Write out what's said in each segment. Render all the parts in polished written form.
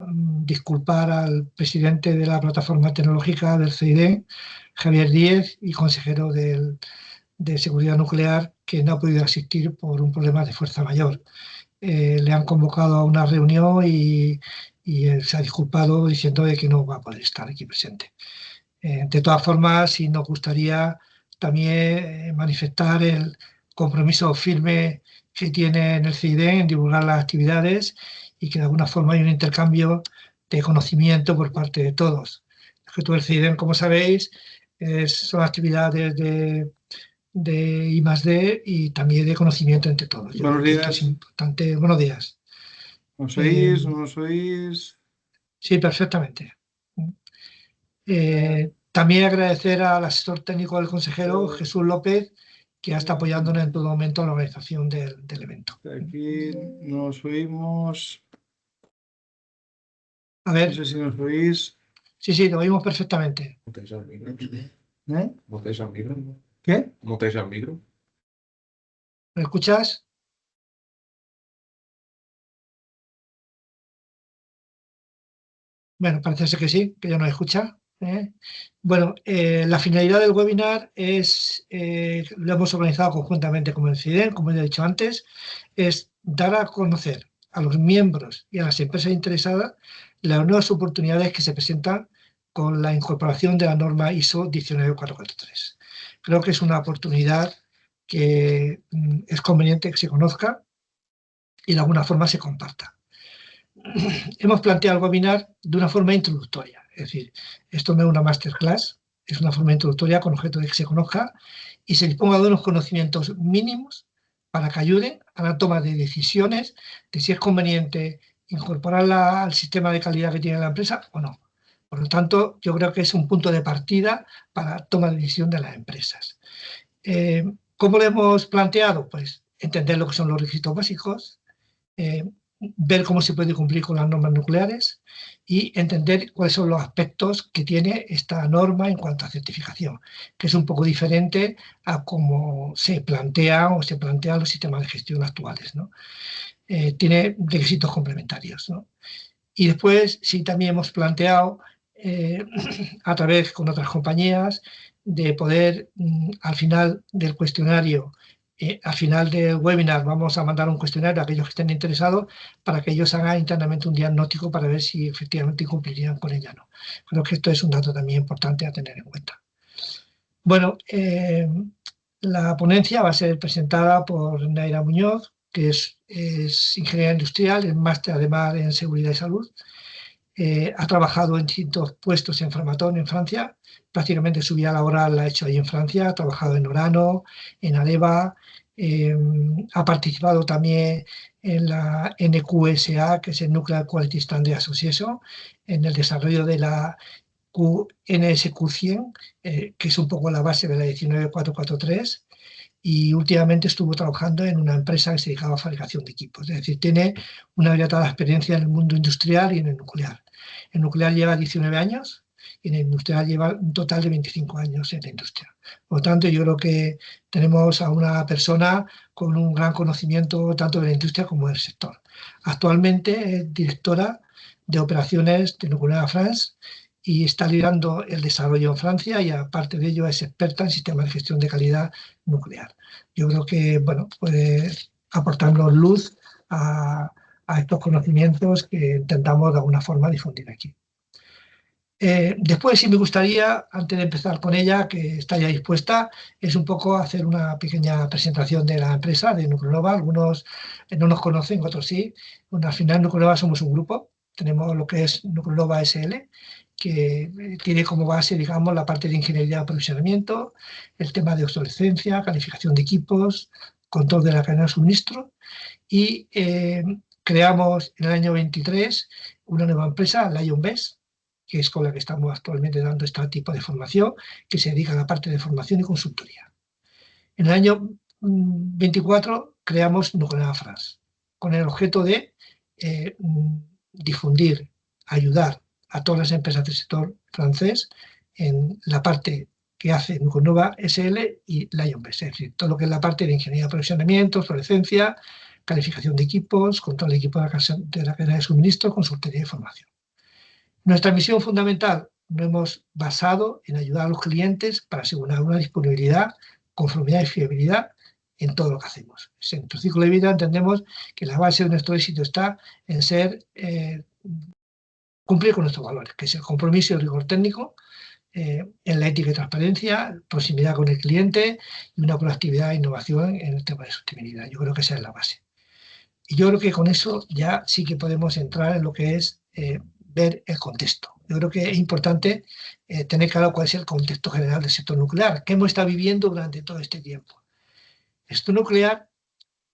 disculpar al presidente de la plataforma tecnológica del CEIDEN, Javier Díez, y consejero de Seguridad Nuclear, que no ha podido asistir por un problema de fuerza mayor. Le han convocado a una reunión y él se ha disculpado diciendo de que no va a poder estar aquí presente. De todas formas, sí nos gustaría también manifestar el compromiso firme que tiene en el CEIDEN en divulgar las actividades y que de alguna forma hay un intercambio de conocimiento por parte de todos. El objeto del CEIDEN, como sabéis, son actividades de I+D y también de conocimiento entre todos. Buenos días. Esto es importante. Buenos días. ¿Nos oís? ¿No nos oís? Sí, perfectamente. También agradecer al asesor técnico del consejero, Jesús López, que está apoyándonos en todo momento en la organización del evento. Aquí nos oímos. A ver. No sé si nos oís. Sí, lo oímos perfectamente. ¿Mutáis al micro? ¿Eh? ¿Mutáis al micro? ¿Qué? ¿Mutáis al micro? ¿Me escuchas? Bueno, parece ser que sí, que ya nos escucha. Bueno, la finalidad del webinar es, lo hemos organizado conjuntamente con el CEIDEN, como ya he dicho antes, es dar a conocer a los miembros y a las empresas interesadas las nuevas oportunidades que se presentan con la incorporación de la norma ISO 19443. Creo que es una oportunidad que es conveniente que se conozca y de alguna forma se comparta. Hemos planteado el webinar de una forma introductoria, es decir, esto no es una masterclass, es una forma introductoria con objeto de que se conozca y se disponga de unos conocimientos mínimos para que ayuden a la toma de decisiones de si es conveniente incorporarla al sistema de calidad que tiene la empresa o no. Por lo tanto, yo creo que es un punto de partida para la toma de decisión de las empresas. ¿Cómo lo hemos planteado? Pues entender lo que son los requisitos básicos, ver cómo se puede cumplir con las normas nucleares y entender cuáles son los aspectos que tiene esta norma en cuanto a certificación, que es un poco diferente a cómo se plantean los sistemas de gestión actuales, ¿no? Tiene requisitos complementarios, ¿no? Y después sí también hemos planteado a través con otras compañías de poder al final del cuestionario, al final del webinar vamos a mandar un cuestionario a aquellos que estén interesados para que ellos hagan internamente un diagnóstico para ver si efectivamente cumplirían con ella o no. Creo que esto es un dato también importante a tener en cuenta. Bueno, la ponencia va a ser presentada por Naira Muñoz, que es ingeniera industrial, es máster además en seguridad y salud. Ha trabajado en distintos puestos en Framatome, en Francia. Prácticamente su vida laboral la ha hecho ahí en Francia. Ha trabajado en Orano, en Areva. Ha participado también en la NQSA, que es el Nuclear Quality Standard Association, en el desarrollo de la NSQ100, que es un poco la base de la 19443. Y últimamente estuvo trabajando en una empresa que se dedicaba a fabricación de equipos. Es decir, tiene una dilatada experiencia en el mundo industrial y en el nuclear. El nuclear lleva 19 años y en el industrial lleva un total de 25 años en la industria. Por lo tanto, yo creo que tenemos a una persona con un gran conocimiento tanto de la industria como del sector. Actualmente es directora de operaciones de Nuclear France y está liderando el desarrollo en Francia y aparte de ello es experta en sistemas de gestión de calidad nuclear. Yo creo que bueno, puede aportarnos luz a estos conocimientos que intentamos de alguna forma difundir aquí. Después sí me gustaría, antes de empezar con ella, que está ya dispuesta, es un poco hacer una pequeña presentación de la empresa, de Nuclenova. Algunos no nos conocen, otros sí. Bueno, al final Nuclenova somos un grupo, tenemos lo que es Nuclenova SL, que tiene como base, digamos, la parte de ingeniería de aprovisionamiento, el tema de obsolescencia, calificación de equipos, control de la cadena de suministro y creamos en el año 23 una nueva empresa, LionBest, que es con la que estamos actualmente dando este tipo de formación, que se dedica a la parte de formación y consultoría. En el año 24 creamos Nuclenova France, con el objeto de difundir, ayudar a todas las empresas del sector francés en la parte que hace Nuclenova SL y LionBest, es decir, todo lo que es la parte de ingeniería de aprovisionamiento, obsolescencia, calificación de equipos, control de equipos de la cadena de suministro, consultoría y formación. Nuestra misión fundamental nos hemos basado en ayudar a los clientes para asegurar una disponibilidad, conformidad y fiabilidad en todo lo que hacemos. En nuestro ciclo de vida entendemos que la base de nuestro éxito está en cumplir con nuestros valores, que es el compromiso y el rigor técnico, en la ética y transparencia, proximidad con el cliente y una proactividad e innovación en el tema de sostenibilidad. Yo creo que esa es la base. Y yo creo que con eso ya sí que podemos entrar en lo que es ver el contexto. Yo creo que es importante tener claro cuál es el contexto general del sector nuclear, que hemos estado viviendo durante todo este tiempo. El sector nuclear,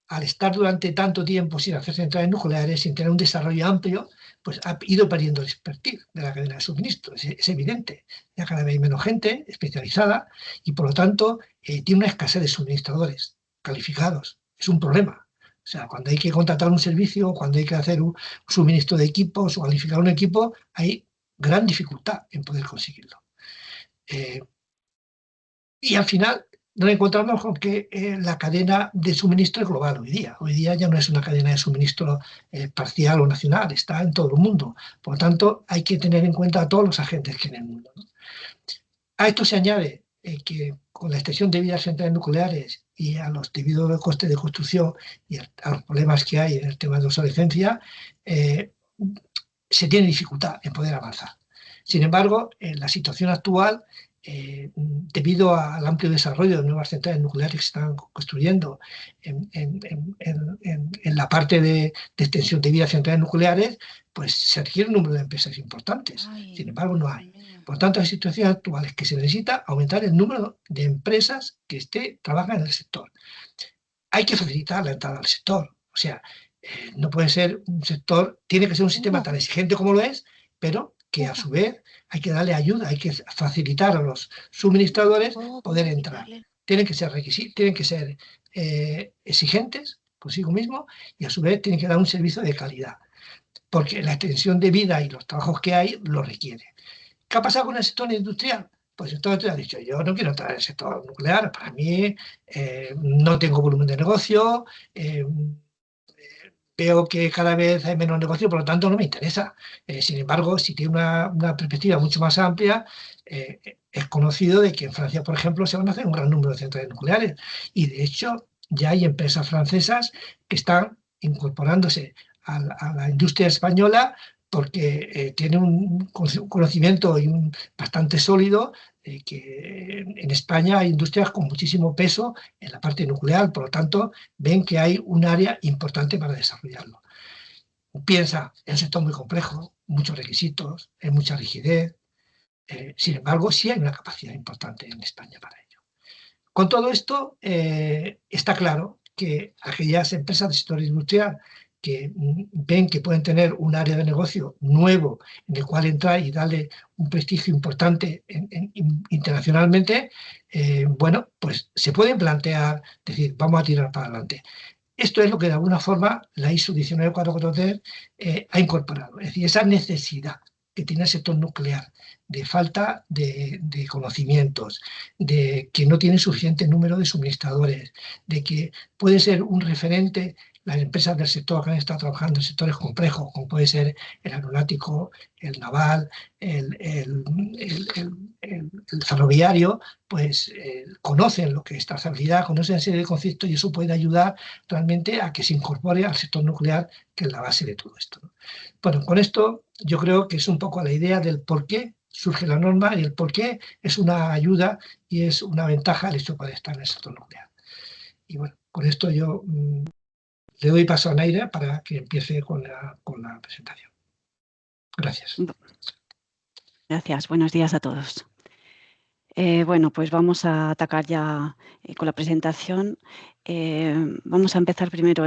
al estar durante tanto tiempo sin hacer centrales nucleares, sin tener un desarrollo amplio, pues ha ido perdiendo el expertise de la cadena de suministro. Es evidente. Ya cada vez hay menos gente especializada y, por lo tanto, tiene una escasez de suministradores calificados. Es un problema. O sea, cuando hay que contratar un servicio, cuando hay que hacer un suministro de equipos o calificar un equipo, hay gran dificultad en poder conseguirlo. Y al final nos encontramos con que la cadena de suministro es global hoy día. Hoy día ya no es una cadena de suministro parcial o nacional, está en todo el mundo. Por lo tanto, hay que tener en cuenta a todos los agentes que hay en el mundo, ¿no? A esto se añade que con la extensión de vida de centrales nucleares y a los debidos costes de construcción y a los problemas que hay en el tema de obsolescencia, se tiene dificultad en poder avanzar. Sin embargo, en la situación actual, debido al amplio desarrollo de nuevas centrales nucleares que se están construyendo en la parte de extensión de vida de centrales nucleares, pues se requiere un número de empresas importantes. Sin embargo, no hay. Por tanto, en situaciones actuales que se necesita aumentar el número de empresas que trabajan en el sector. Hay que facilitar la entrada al sector. O sea, no puede ser un sector, tiene que ser un sistema tan exigente como lo es, pero que a su vez hay que darle ayuda, hay que facilitar a los suministradores poder entrar. Tienen que ser requisitos, tienen que ser exigentes consigo mismo y a su vez tienen que dar un servicio de calidad, porque la extensión de vida y los trabajos que hay lo requiere. ¿Qué ha pasado con el sector industrial? Pues el sector industrial ha dicho, yo no quiero entrar en el sector nuclear, para mí no tengo volumen de negocio, veo que cada vez hay menos negocio, por lo tanto no me interesa. Sin embargo, si tiene una perspectiva mucho más amplia, es conocido de que en Francia, por ejemplo, se van a hacer un gran número de centrales nucleares. Y de hecho, ya hay empresas francesas que están incorporándose a la industria española porque tienen un conocimiento bastante sólido que en España hay industrias con muchísimo peso en la parte nuclear, por lo tanto, ven que hay un área importante para desarrollarlo. Piensa, es un sector muy complejo, muchos requisitos, hay mucha rigidez. Sin embargo, sí hay una capacidad importante en España para ello. Con todo esto, está claro que aquellas empresas del sector industrial que ven que pueden tener un área de negocio nuevo en el cual entrar y darle un prestigio importante internacionalmente, bueno, pues se pueden plantear, decir, vamos a tirar para adelante. Esto es lo que de alguna forma la ISO 19443 ha incorporado, es decir, esa necesidad que tiene el sector nuclear de falta de conocimientos, de que no tiene suficiente número de suministradores, de que puede ser un referente las empresas del sector que han estado trabajando en sectores complejos, como puede ser el aeronáutico, el naval, el ferroviario, pues conocen lo que es trazabilidad, conocen una serie de conceptos y eso puede ayudar realmente a que se incorpore al sector nuclear, que es la base de todo esto, ¿no? Bueno, con esto yo creo que es un poco la idea del por qué surge la norma y el por qué es una ayuda y es una ventaja el hecho de poder estar en el sector nuclear. Y bueno, con esto yo le doy paso a Naira para que empiece con la presentación. Gracias. Gracias. Buenos días a todos. Bueno, pues vamos a atacar ya con la presentación. Vamos a empezar primero.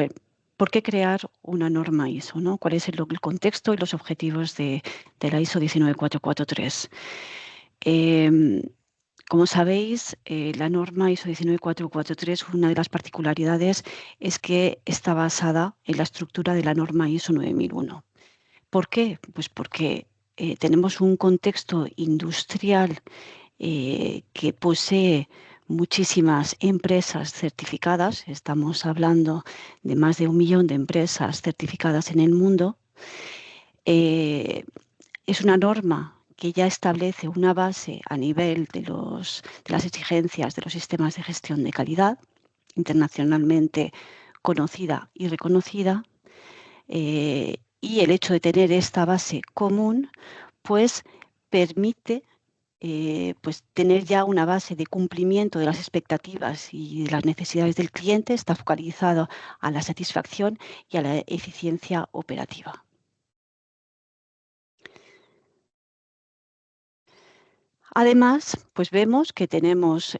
¿Por qué crear una norma ISO, ¿no? ¿Cuál es el contexto y los objetivos de la ISO 19443? Como sabéis, la norma ISO 19443, una de las particularidades es que está basada en la estructura de la norma ISO 9001. ¿Por qué? Pues porque tenemos un contexto industrial que posee muchísimas empresas certificadas. Estamos hablando de más de 1 millón de empresas certificadas en el mundo. es una norma que ya establece una base a nivel de las exigencias de los sistemas de gestión de calidad, internacionalmente conocida y reconocida, y el hecho de tener esta base común, pues permite pues tener ya una base de cumplimiento de las expectativas y de las necesidades del cliente, está focalizado a la satisfacción y a la eficiencia operativa. Además, pues vemos que tenemos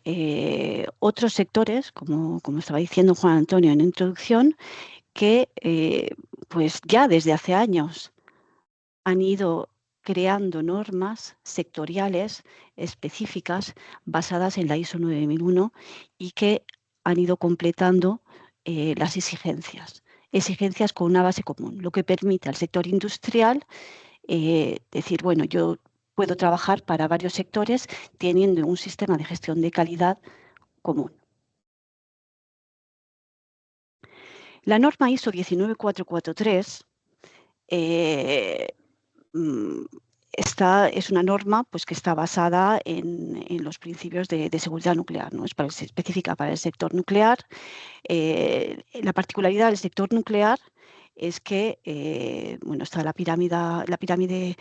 otros sectores, como estaba diciendo Juan Antonio en introducción, que pues ya desde hace años han ido creando normas sectoriales específicas basadas en la ISO 9001 y que han ido completando las exigencias con una base común, lo que permite al sector industrial decir, bueno, yo puedo trabajar para varios sectores teniendo un sistema de gestión de calidad común. La norma ISO 19443 es una norma pues, que está basada en los principios de seguridad nuclear, ¿no? Es específica para el sector nuclear. La particularidad del sector nuclear es que bueno, está la pirámide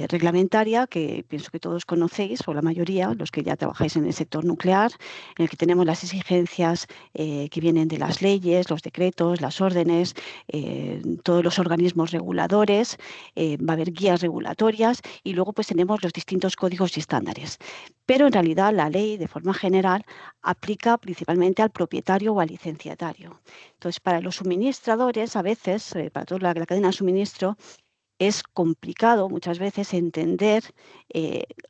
reglamentaria, que pienso que todos conocéis, o la mayoría, los que ya trabajáis en el sector nuclear, en el que tenemos las exigencias que vienen de las leyes, los decretos, las órdenes, todos los organismos reguladores, va a haber guías regulatorias y luego pues tenemos los distintos códigos y estándares. Pero en realidad la ley, de forma general, aplica principalmente al propietario o al licenciatario. Entonces, para los suministradores, a veces, para toda la cadena de suministro, es complicado muchas veces entender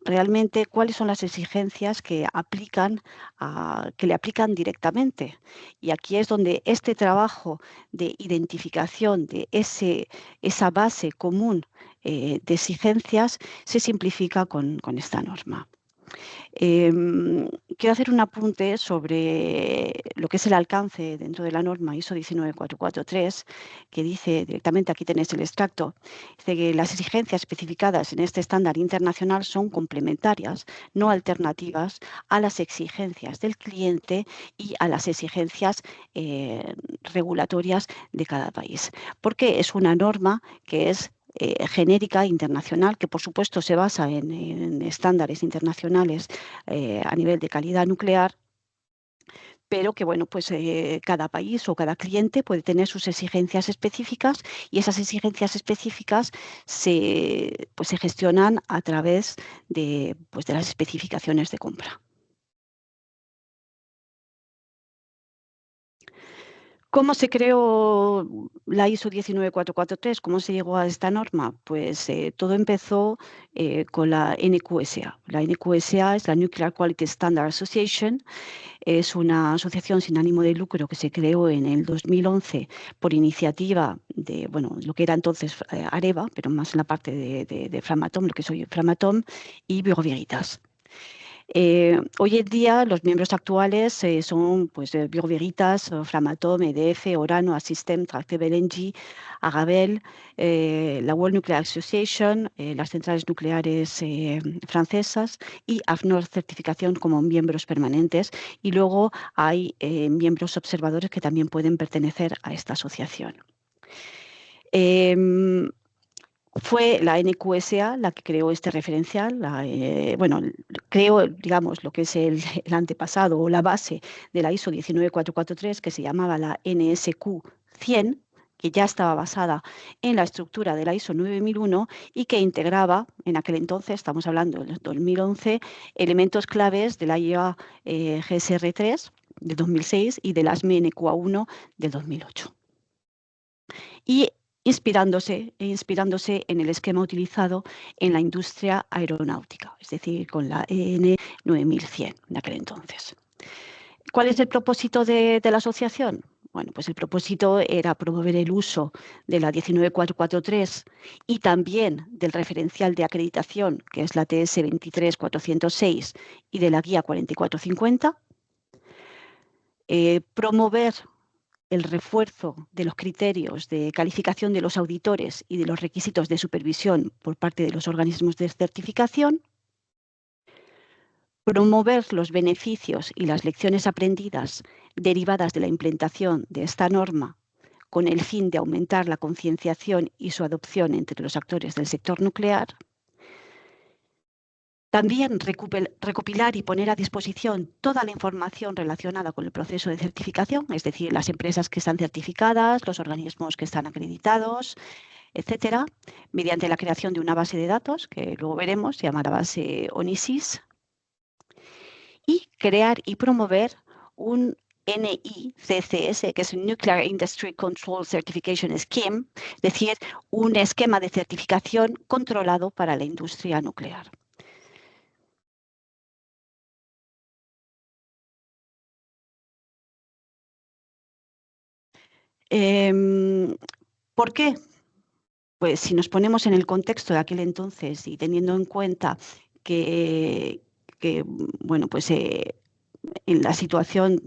realmente cuáles son las exigencias que le aplican directamente. Y aquí es donde este trabajo de identificación de esa base común de exigencias se simplifica con esta norma. Quiero hacer un apunte sobre lo que es el alcance dentro de la norma ISO 19443, que dice directamente, aquí tenéis el extracto, dice que las exigencias especificadas en este estándar internacional son complementarias, no alternativas a las exigencias del cliente y a las exigencias regulatorias de cada país, porque es una norma que es genérica internacional, que por supuesto se basa en estándares internacionales a nivel de calidad nuclear, pero que bueno, pues cada país o cada cliente puede tener sus exigencias específicas y esas exigencias específicas pues, se gestionan a través pues, de las especificaciones de compra. ¿Cómo se creó la ISO 19443? ¿Cómo se llegó a esta norma? Pues todo empezó con la NQSA. La NQSA es la Nuclear Quality Standard Association. Es una asociación sin ánimo de lucro que se creó en el 2011 por iniciativa de, bueno, lo que era entonces Areva, pero más en la parte de Framatome, lo que soy Framatome, y Bureau Veritas. Hoy en día los miembros actuales son pues, Bureau Veritas, Framatome, EDF, Orano, Assystem, Tractebel Engie, Arabel, la World Nuclear Association, las centrales nucleares francesas y AFNOR Certificación como miembros permanentes. Y luego hay miembros observadores que también pueden pertenecer a esta asociación. Fue la NQSA la que creó este referencial, bueno, creó, digamos, lo que es el antepasado o la base de la ISO 19443, que se llamaba la NSQ 100, que ya estaba basada en la estructura de la ISO 9001 y que integraba, en aquel entonces, estamos hablando del 2011, elementos claves de la IA GSR 3 de 2006 y de la ASME NQA1 del 2008. Y inspirándose en el esquema utilizado en la industria aeronáutica, es decir, con la EN 9100 de aquel entonces. ¿Cuál es el propósito de la asociación? Bueno, pues el propósito era promover el uso de la 19443 y también del referencial de acreditación, que es la TS 23406, y de la guía 4450, promover el refuerzo de los criterios de calificación de los auditores y de los requisitos de supervisión por parte de los organismos de certificación, promover los beneficios y las lecciones aprendidas derivadas de la implementación de esta norma con el fin de aumentar la concienciación y su adopción entre los actores del sector nuclear. También recopilar y poner a disposición toda la información relacionada con el proceso de certificación, es decir, las empresas que están certificadas, los organismos que están acreditados, etcétera, mediante la creación de una base de datos, que luego veremos, se llama la base ONISIS, y crear y promover un NICCS, que es un Nuclear Industry Control Certification Scheme, es decir, un esquema de certificación controlado para la industria nuclear. ¿Por qué? Pues si nos ponemos en el contexto de aquel entonces y teniendo en cuenta que bueno, pues en la situación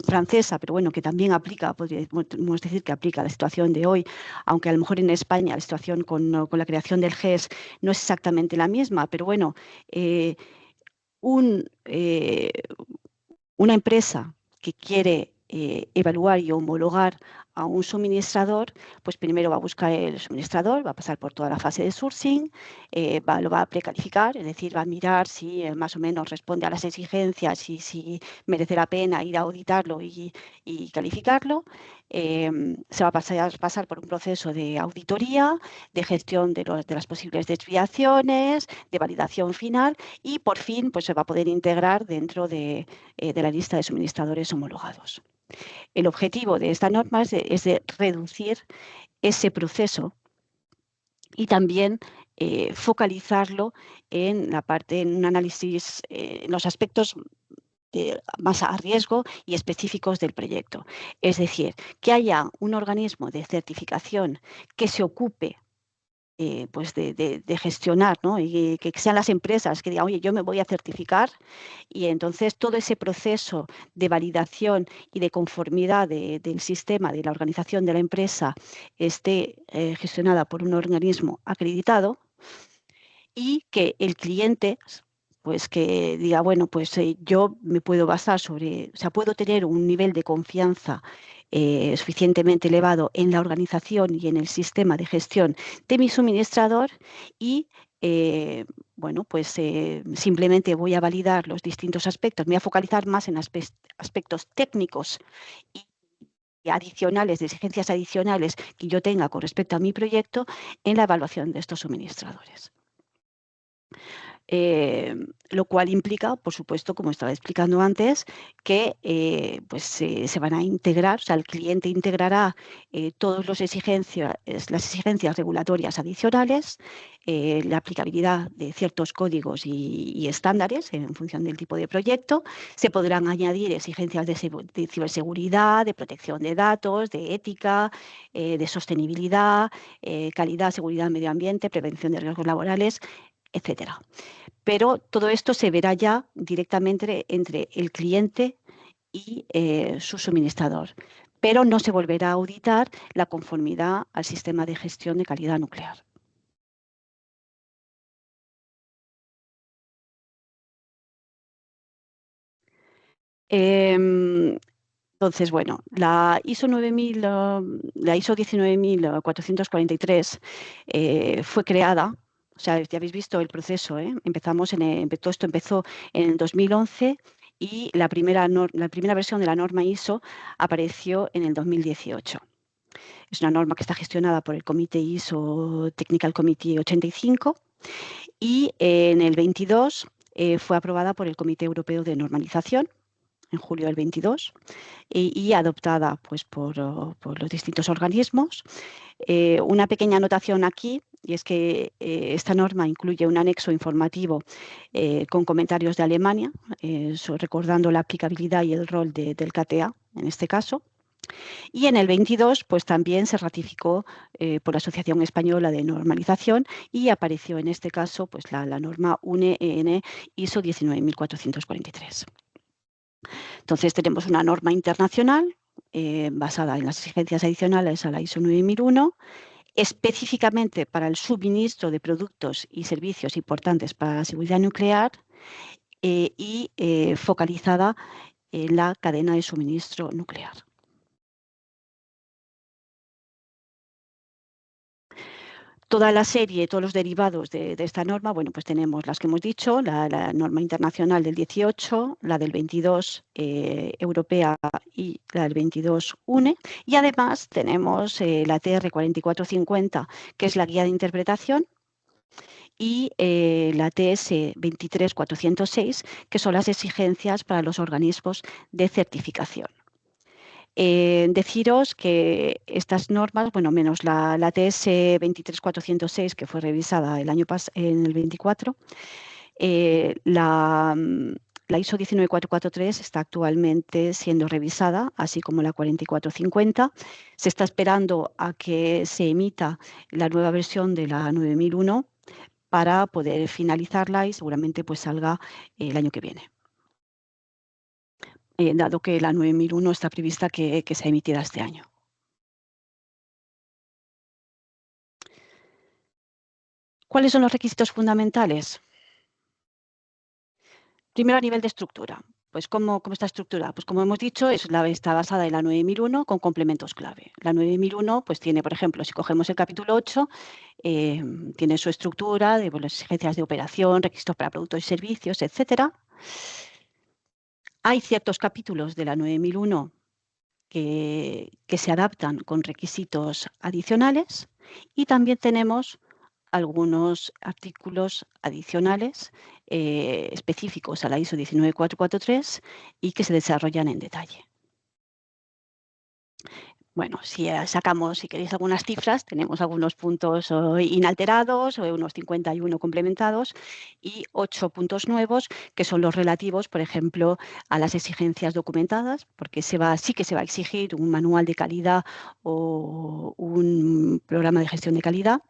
francesa, pero bueno, que también aplica, podríamos decir que aplica a la situación de hoy, aunque a lo mejor en España la situación con la creación del GES no es exactamente la misma, pero bueno, una empresa que quiere evaluar y homologar a un suministrador, pues primero va a buscar el suministrador, va a pasar por toda la fase de sourcing, lo va a precalificar, es decir, va a mirar si más o menos responde a las exigencias y si merece la pena ir a auditarlo y calificarlo. Se va a pasar por un proceso de auditoría, de gestión de las posibles desviaciones, de validación final y por fin pues, se va a poder integrar dentro de la lista de suministradores homologados. El objetivo de esta norma es de reducir ese proceso y también focalizarlo en la parte, en un análisis, en los aspectos más a riesgo y específicos del proyecto. Es decir, que haya un organismo de certificación que se ocupe pues de gestionar, ¿no? Y que sean las empresas que digan, oye, yo me voy a certificar y entonces todo ese proceso de validación y de conformidad del sistema, de la organización de la empresa, esté gestionada por un organismo acreditado y que el cliente pues que diga, bueno, pues yo me puedo basar sobre, o sea, puedo tener un nivel de confianza suficientemente elevado en la organización y en el sistema de gestión de mi suministrador y, bueno, pues simplemente voy a validar los distintos aspectos, me voy a focalizar más en aspectos técnicos y adicionales, de exigencias adicionales que yo tenga con respecto a mi proyecto en la evaluación de estos suministradores. Lo cual implica, por supuesto, como estaba explicando antes, que pues, se van a integrar, o sea, el cliente integrará todas las exigencias regulatorias adicionales, la aplicabilidad de ciertos códigos y estándares en función del tipo de proyecto. Se podrán añadir exigencias de ciberseguridad, de protección de datos, de ética, de sostenibilidad, calidad, seguridad, medio ambiente, prevención de riesgos laborales, etcétera. Pero todo esto se verá ya directamente entre el cliente y su suministrador. Pero no se volverá a auditar la conformidad al sistema de gestión de calidad nuclear. Entonces, bueno, la ISO 19443 fue creada. O sea, ya habéis visto el proceso, ¿eh? Todo esto empezó en el 2011 y la primera versión de la norma ISO apareció en el 2018. Es una norma que está gestionada por el Comité ISO Technical Committee 85 y en el 22 fue aprobada por el Comité Europeo de Normalización en julio del 22 y adoptada pues, por los distintos organismos. Una pequeña anotación aquí, y es que esta norma incluye un anexo informativo con comentarios de Alemania, recordando la aplicabilidad y el rol del KTA en este caso. Y en el 22, pues también se ratificó por la Asociación Española de Normalización y apareció en este caso pues, la norma UNE-EN ISO 19443. Entonces tenemos una norma internacional basada en las exigencias adicionales a la ISO 9001, específicamente para el suministro de productos y servicios importantes para la seguridad nuclear y focalizada en la cadena de suministro nuclear. Toda la serie, todos los derivados de esta norma, bueno, pues tenemos las que hemos dicho, la norma internacional del 18, la del 22 europea y la del 22 UNE, y además tenemos la TR 4450, que es la guía de interpretación, y la TS 23406, que son las exigencias para los organismos de certificación. Deciros que estas normas, bueno, menos la TS 23406, que fue revisada el año en el 24, la ISO 19443 está actualmente siendo revisada, así como la 4450. Se está esperando a que se emita la nueva versión de la 9001 para poder finalizarla y seguramente pues salga el año que viene. Dado que la 9001 está prevista que sea emitida este año. ¿Cuáles son los requisitos fundamentales? Primero, a nivel de estructura. Pues, ¿cómo está estructurada? Pues, como hemos dicho, está basada en la 9001 con complementos clave. La 9001 pues, tiene, por ejemplo, si cogemos el capítulo 8, tiene su estructura de las exigencias de operación, requisitos para productos y servicios, etcétera. Hay ciertos capítulos de la 9001 que se adaptan con requisitos adicionales y también tenemos algunos artículos adicionales específicos a la ISO 19443 y que se desarrollan en detalle. Bueno, si queréis algunas cifras, tenemos algunos puntos inalterados, unos 51 complementados y 8 puntos nuevos, que son los relativos, por ejemplo, a las exigencias documentadas, porque sí que se va a exigir un manual de calidad o un programa de gestión de calidad.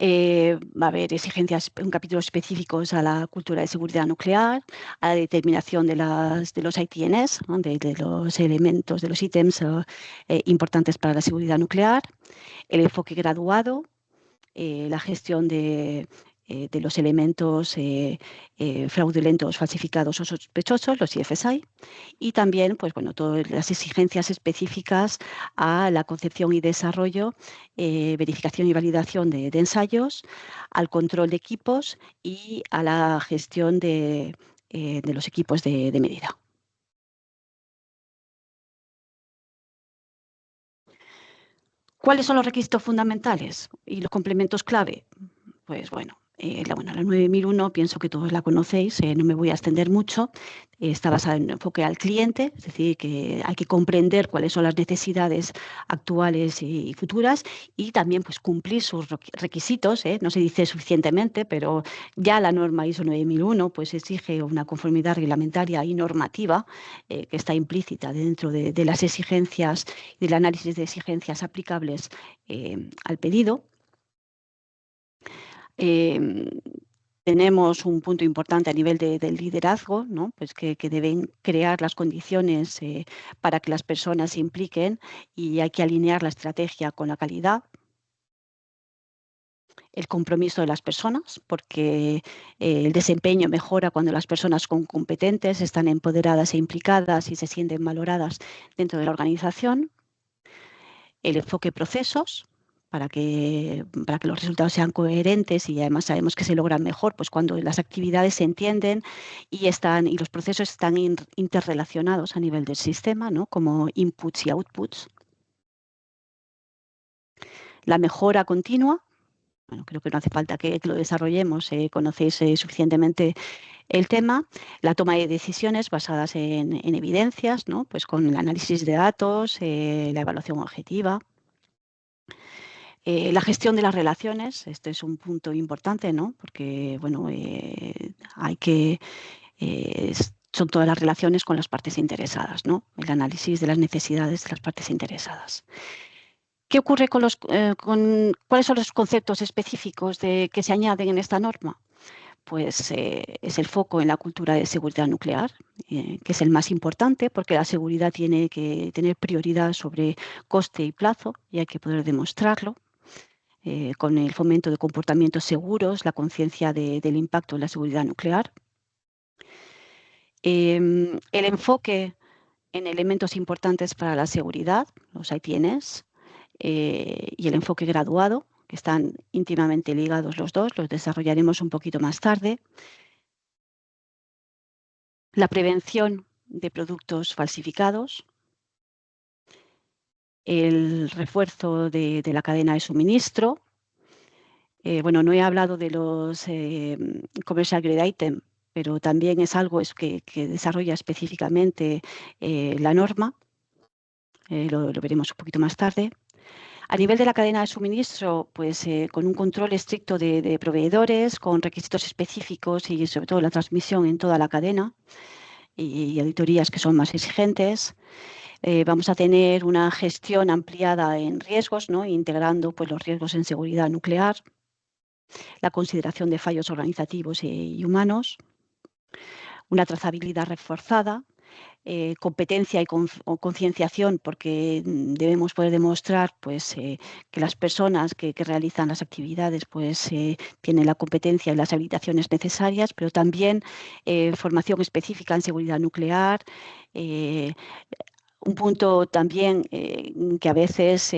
Va a haber exigencias, un capítulo específicos a la cultura de seguridad nuclear, a la determinación de los ITNs, ¿no? de los elementos, de los ítems importantes para la seguridad nuclear, el enfoque graduado, la gestión de los elementos fraudulentos, falsificados o sospechosos, los IFSI, y también pues, bueno, todas las exigencias específicas a la concepción y desarrollo, verificación y validación de ensayos, al control de equipos y a la gestión de los equipos de medida. ¿Cuáles son los requisitos fundamentales y los complementos clave? Pues bueno, la 9001 pienso que todos la conocéis, no me voy a extender mucho. Está basada en un enfoque al cliente, es decir, que hay que comprender cuáles son las necesidades actuales y futuras y también pues, cumplir sus requisitos. No se dice suficientemente, pero ya la norma ISO 9001 pues, exige una conformidad reglamentaria y normativa que está implícita dentro de las exigencias y del análisis de exigencias aplicables al pedido. Tenemos un punto importante a nivel del liderazgo, ¿no? Pues que deben crear las condiciones para que las personas se impliquen y hay que alinear la estrategia con la calidad. El compromiso de las personas, porque el desempeño mejora cuando las personas son competentes, están empoderadas e implicadas y se sienten valoradas dentro de la organización. El enfoque procesos, para que los resultados sean coherentes y además sabemos que se logran mejor pues cuando las actividades se entienden y los procesos están interrelacionados a nivel del sistema, ¿no? Como inputs y outputs. La mejora continua. Bueno, creo que no hace falta que lo desarrollemos, conocéis suficientemente el tema. La toma de decisiones basadas en evidencias, ¿no? Pues con el análisis de datos, la evaluación objetiva. La gestión de las relaciones, este es un punto importante, ¿no? Porque bueno, son todas las relaciones con las partes interesadas, ¿no? El análisis de las necesidades de las partes interesadas. ¿Qué ocurre cuáles son los conceptos específicos que se añaden en esta norma? pues es el foco en la cultura de seguridad nuclear, que es el más importante porque la seguridad tiene que tener prioridad sobre coste y plazo y hay que poder demostrarlo. Con el fomento de comportamientos seguros, la conciencia del impacto en la seguridad nuclear. El enfoque en elementos importantes para la seguridad, los ITNs, y el enfoque graduado, que están íntimamente ligados los dos, los desarrollaremos un poquito más tarde. La prevención de productos falsificados, el refuerzo de la cadena de suministro. Bueno, no he hablado de los commercial grade item, pero también es algo que desarrolla específicamente la norma. Lo veremos un poquito más tarde. A nivel de la cadena de suministro, pues con un control estricto de proveedores, con requisitos específicos y sobre todo la transmisión en toda la cadena y auditorías que son más exigentes. Vamos a tener una gestión ampliada en riesgos, ¿no? Integrando pues, los riesgos en seguridad nuclear, la consideración de fallos organizativos y humanos, una trazabilidad reforzada, competencia y concienciación, porque debemos poder demostrar pues, que las personas que realizan las actividades pues, tienen la competencia y las habilitaciones necesarias, pero también formación específica en seguridad nuclear. Un punto también que a veces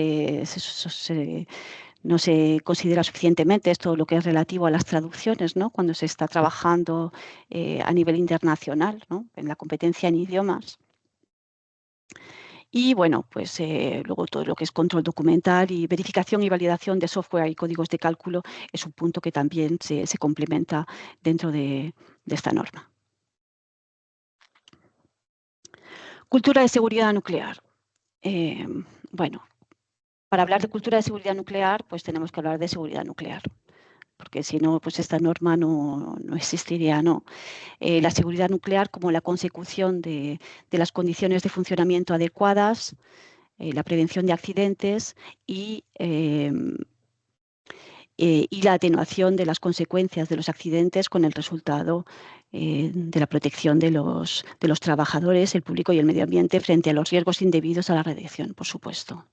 no se considera suficientemente es todo lo que es relativo a las traducciones, ¿no? Cuando se está trabajando a nivel internacional, ¿no? En la competencia en idiomas. Y bueno, pues luego todo lo que es control documental y verificación y validación de software y códigos de cálculo es un punto que también se complementa dentro de esta norma. Cultura de seguridad nuclear. Bueno, para hablar de cultura de seguridad nuclear, pues tenemos que hablar de seguridad nuclear, porque si no, pues esta norma no existiría, ¿no? La seguridad nuclear como la consecución de las condiciones de funcionamiento adecuadas, la prevención de accidentes y la atenuación de las consecuencias de los accidentes con el resultado de la protección de los trabajadores, el público y el medio ambiente frente a los riesgos indebidos a la radiación, por supuesto.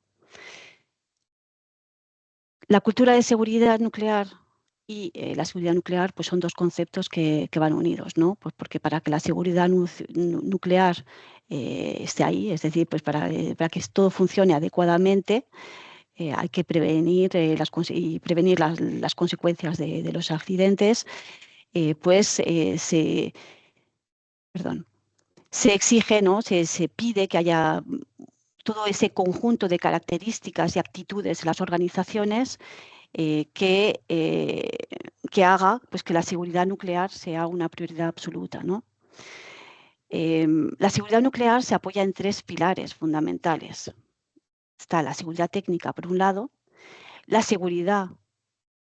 La cultura de seguridad nuclear y la seguridad nuclear pues son dos conceptos que van unidos, ¿no? Pues porque para que la seguridad nuclear esté ahí, es decir, pues para que todo funcione adecuadamente, hay que prevenir las consecuencias de los accidentes, se exige, ¿no? Se pide que haya todo ese conjunto de características y actitudes en las organizaciones que haga pues, que la seguridad nuclear sea una prioridad absoluta, ¿no? La seguridad nuclear se apoya en tres pilares fundamentales. Está la seguridad técnica, por un lado, la seguridad,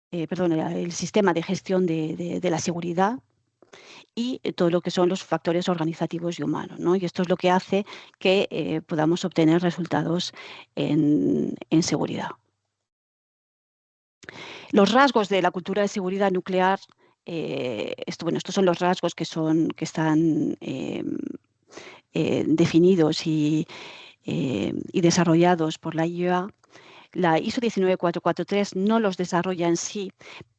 el sistema de gestión de la seguridad y todo lo que son los factores organizativos y humanos, ¿no? Y esto es lo que hace que podamos obtener resultados en seguridad. Los rasgos de la cultura de seguridad nuclear, estos son los rasgos que están definidos y desarrollados por la IAEA. La ISO 19443 no los desarrolla en sí,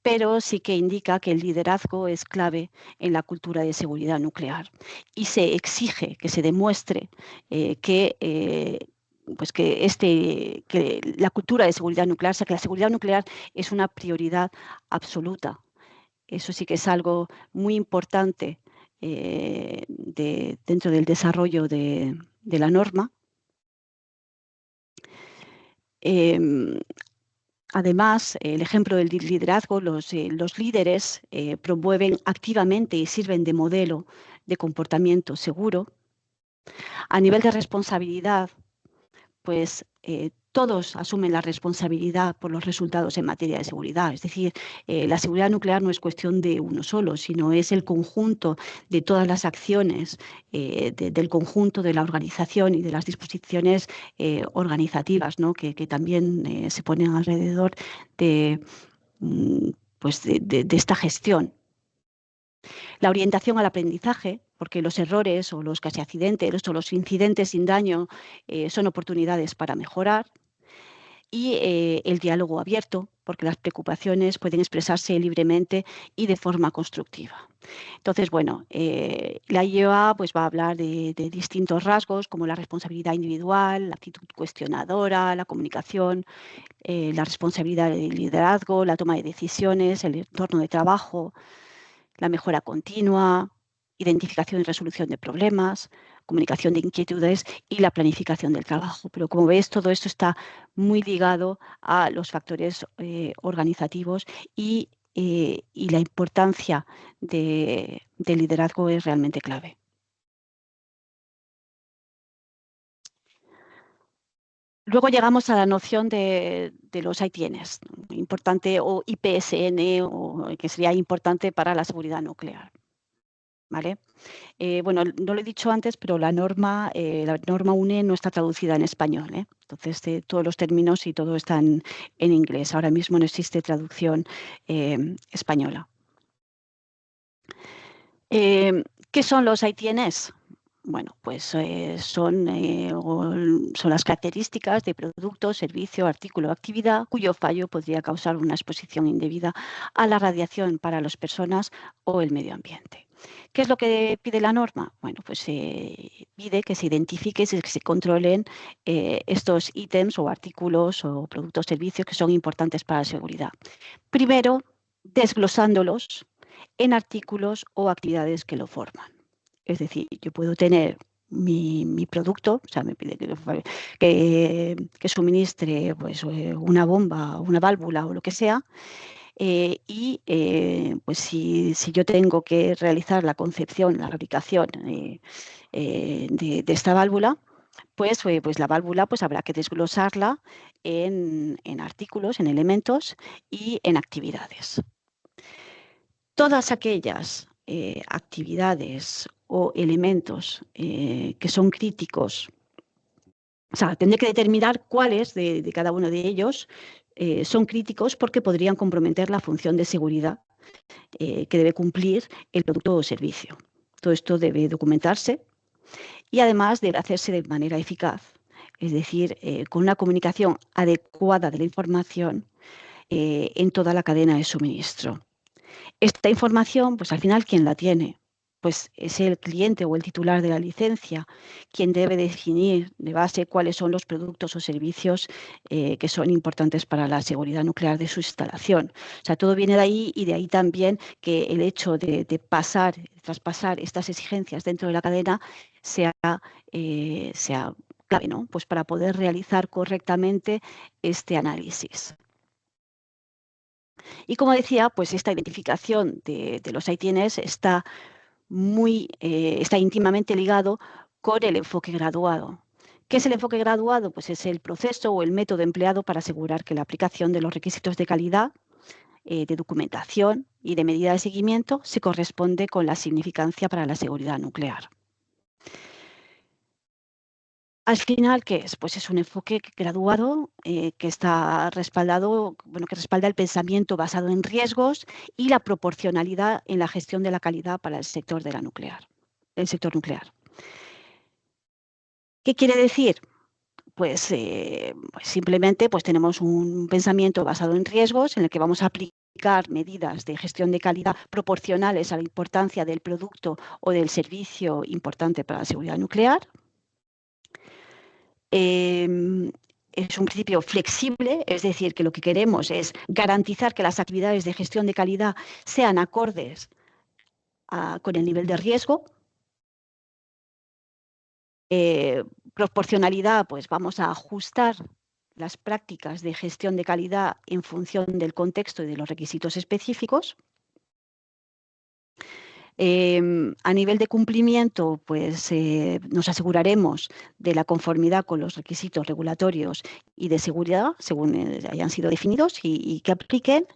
pero sí que indica que el liderazgo es clave en la cultura de seguridad nuclear y se exige que se demuestre que la cultura de seguridad nuclear, o sea, que la seguridad nuclear es una prioridad absoluta. Eso sí que es algo muy importante dentro del desarrollo de la norma. Además, el ejemplo del liderazgo, los líderes promueven activamente y sirven de modelo de comportamiento seguro. A nivel de responsabilidad, pues todos asumen la responsabilidad por los resultados en materia de seguridad. Es decir, la seguridad nuclear no es cuestión de uno solo, sino es el conjunto de todas las acciones del conjunto de la organización y de las disposiciones organizativas, ¿no? que también se ponen alrededor de esta gestión. La orientación al aprendizaje, porque los errores o los casi accidentes o los incidentes sin daño son oportunidades para mejorar. Y el diálogo abierto, porque las preocupaciones pueden expresarse libremente y de forma constructiva. Entonces, bueno, la IEA pues, va a hablar de distintos rasgos como la responsabilidad individual, la actitud cuestionadora, la comunicación, la responsabilidad del liderazgo, la toma de decisiones, el entorno de trabajo, la mejora continua, identificación y resolución de problemas, comunicación de inquietudes y la planificación del trabajo. Pero como ves, todo esto está muy ligado a los factores organizativos y la importancia del liderazgo es realmente clave. Luego llegamos a la noción de los ITNs, importante, o IPSN, o que sería importante para la seguridad nuclear. ¿Vale? Bueno, no lo he dicho antes, pero la norma UNE no está traducida en español, ¿eh? Entonces, todos los términos y todo están en inglés. Ahora mismo no existe traducción española. ¿Qué son los ITNs? Bueno, pues son las características de producto, servicio, artículo o actividad cuyo fallo podría causar una exposición indebida a la radiación para las personas o el medio ambiente. ¿Qué es lo que pide la norma? Bueno, pues pide que se identifique y que se controlen estos ítems o artículos o productos o servicios que son importantes para la seguridad. Primero, desglosándolos en artículos o actividades que lo forman. Es decir, yo puedo tener mi producto, o sea, me pide que suministre pues, una bomba, una válvula o lo que sea, y pues si yo tengo que realizar la concepción, la fabricación de esta válvula, pues la válvula pues habrá que desglosarla en artículos, en elementos y en actividades. Todas aquellas actividades o elementos que son críticos, o sea, tendré que determinar cuáles de cada uno de ellos son críticos porque podrían comprometer la función de seguridad que debe cumplir el producto o servicio. Todo esto debe documentarse y además debe hacerse de manera eficaz, es decir, con una comunicación adecuada de la información en toda la cadena de suministro. Esta información, pues al final, ¿quién la tiene? Pues es el cliente o el titular de la licencia quien debe definir de base cuáles son los productos o servicios que son importantes para la seguridad nuclear de su instalación. O sea, todo viene de ahí y de ahí también que el hecho de traspasar estas exigencias dentro de la cadena sea clave, ¿no? Pues para poder realizar correctamente este análisis. Y como decía, pues esta identificación de los ITNs está íntimamente ligado con el enfoque graduado. ¿Qué es el enfoque graduado? Pues es el proceso o el método empleado para asegurar que la aplicación de los requisitos de calidad, de documentación y de medida de seguimiento se corresponde con la significancia para la seguridad nuclear. Al final, ¿qué es? Pues es un enfoque graduado que está respaldado, que respalda el pensamiento basado en riesgos y la proporcionalidad en la gestión de la calidad para el sector nuclear. ¿Qué quiere decir? Pues simplemente pues tenemos un pensamiento basado en riesgos en el que vamos a aplicar medidas de gestión de calidad proporcionales a la importancia del producto o del servicio importante para la seguridad nuclear. Es un principio flexible, es decir, que lo que queremos es garantizar que las actividades de gestión de calidad sean acordes con el nivel de riesgo. Proporcionalidad, pues vamos a ajustar las prácticas de gestión de calidad en función del contexto y de los requisitos específicos. A nivel de cumplimiento, pues nos aseguraremos de la conformidad con los requisitos regulatorios y de seguridad, según hayan sido definidos y que apliquen,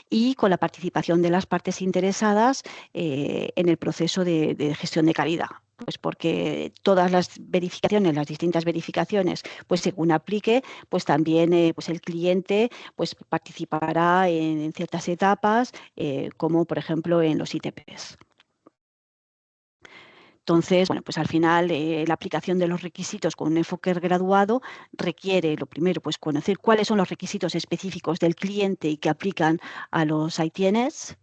y con la participación de las partes interesadas en el proceso de gestión de calidad. Pues porque todas las verificaciones, las distintas verificaciones, pues según aplique, pues también pues el cliente pues participará en ciertas etapas, como por ejemplo en los ITPs. Entonces, bueno, pues al final la aplicación de los requisitos con un enfoque graduado requiere, lo primero, pues conocer cuáles son los requisitos específicos del cliente y que aplican a los ITNs,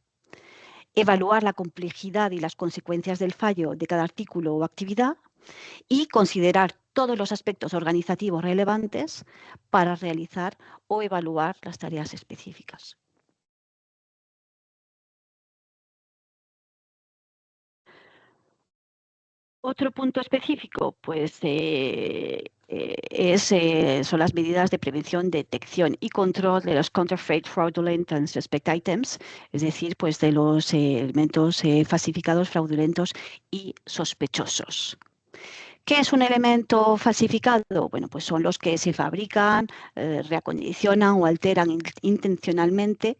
evaluar la complejidad y las consecuencias del fallo de cada artículo o actividad y considerar todos los aspectos organizativos relevantes para realizar o evaluar las tareas específicas. Otro punto específico, pues, son las medidas de prevención, detección y control de los counterfeit, fraudulent and suspect items, es decir, pues de los elementos falsificados, fraudulentos y sospechosos. ¿Qué es un elemento falsificado? Bueno, pues son los que se fabrican, reacondicionan o alteran intencionalmente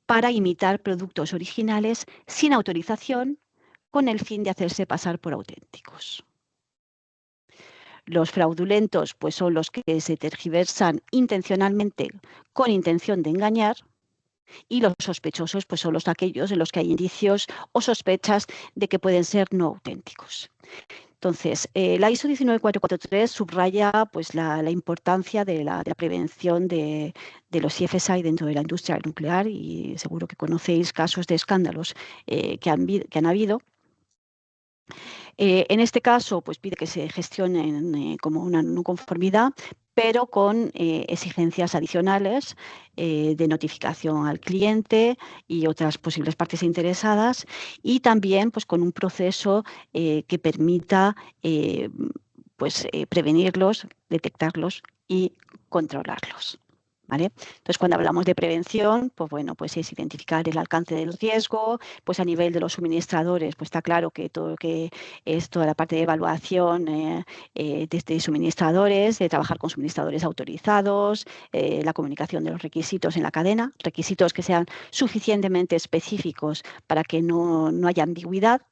para imitar productos originales sin autorización con el fin de hacerse pasar por auténticos. Los fraudulentos pues son los que se tergiversan intencionalmente con intención de engañar y los sospechosos pues son aquellos en los que hay indicios o sospechas de que pueden ser no auténticos. Entonces, la ISO 19443 subraya pues, la importancia de la prevención de los CFSI dentro de la industria nuclear y seguro que conocéis casos de escándalos que han habido. En este caso, pues pide que se gestionen como una no conformidad, pero con exigencias adicionales de notificación al cliente y otras posibles partes interesadas, y también pues, con un proceso que permita prevenirlos, detectarlos y controlarlos. ¿Vale? Entonces, cuando hablamos de prevención, pues bueno, pues es identificar el alcance del riesgo, pues a nivel de los suministradores, pues está claro que todo lo que es toda la parte de evaluación desde suministradores, de trabajar con suministradores autorizados, la comunicación de los requisitos en la cadena, requisitos que sean suficientemente específicos para que no haya ambigüedad.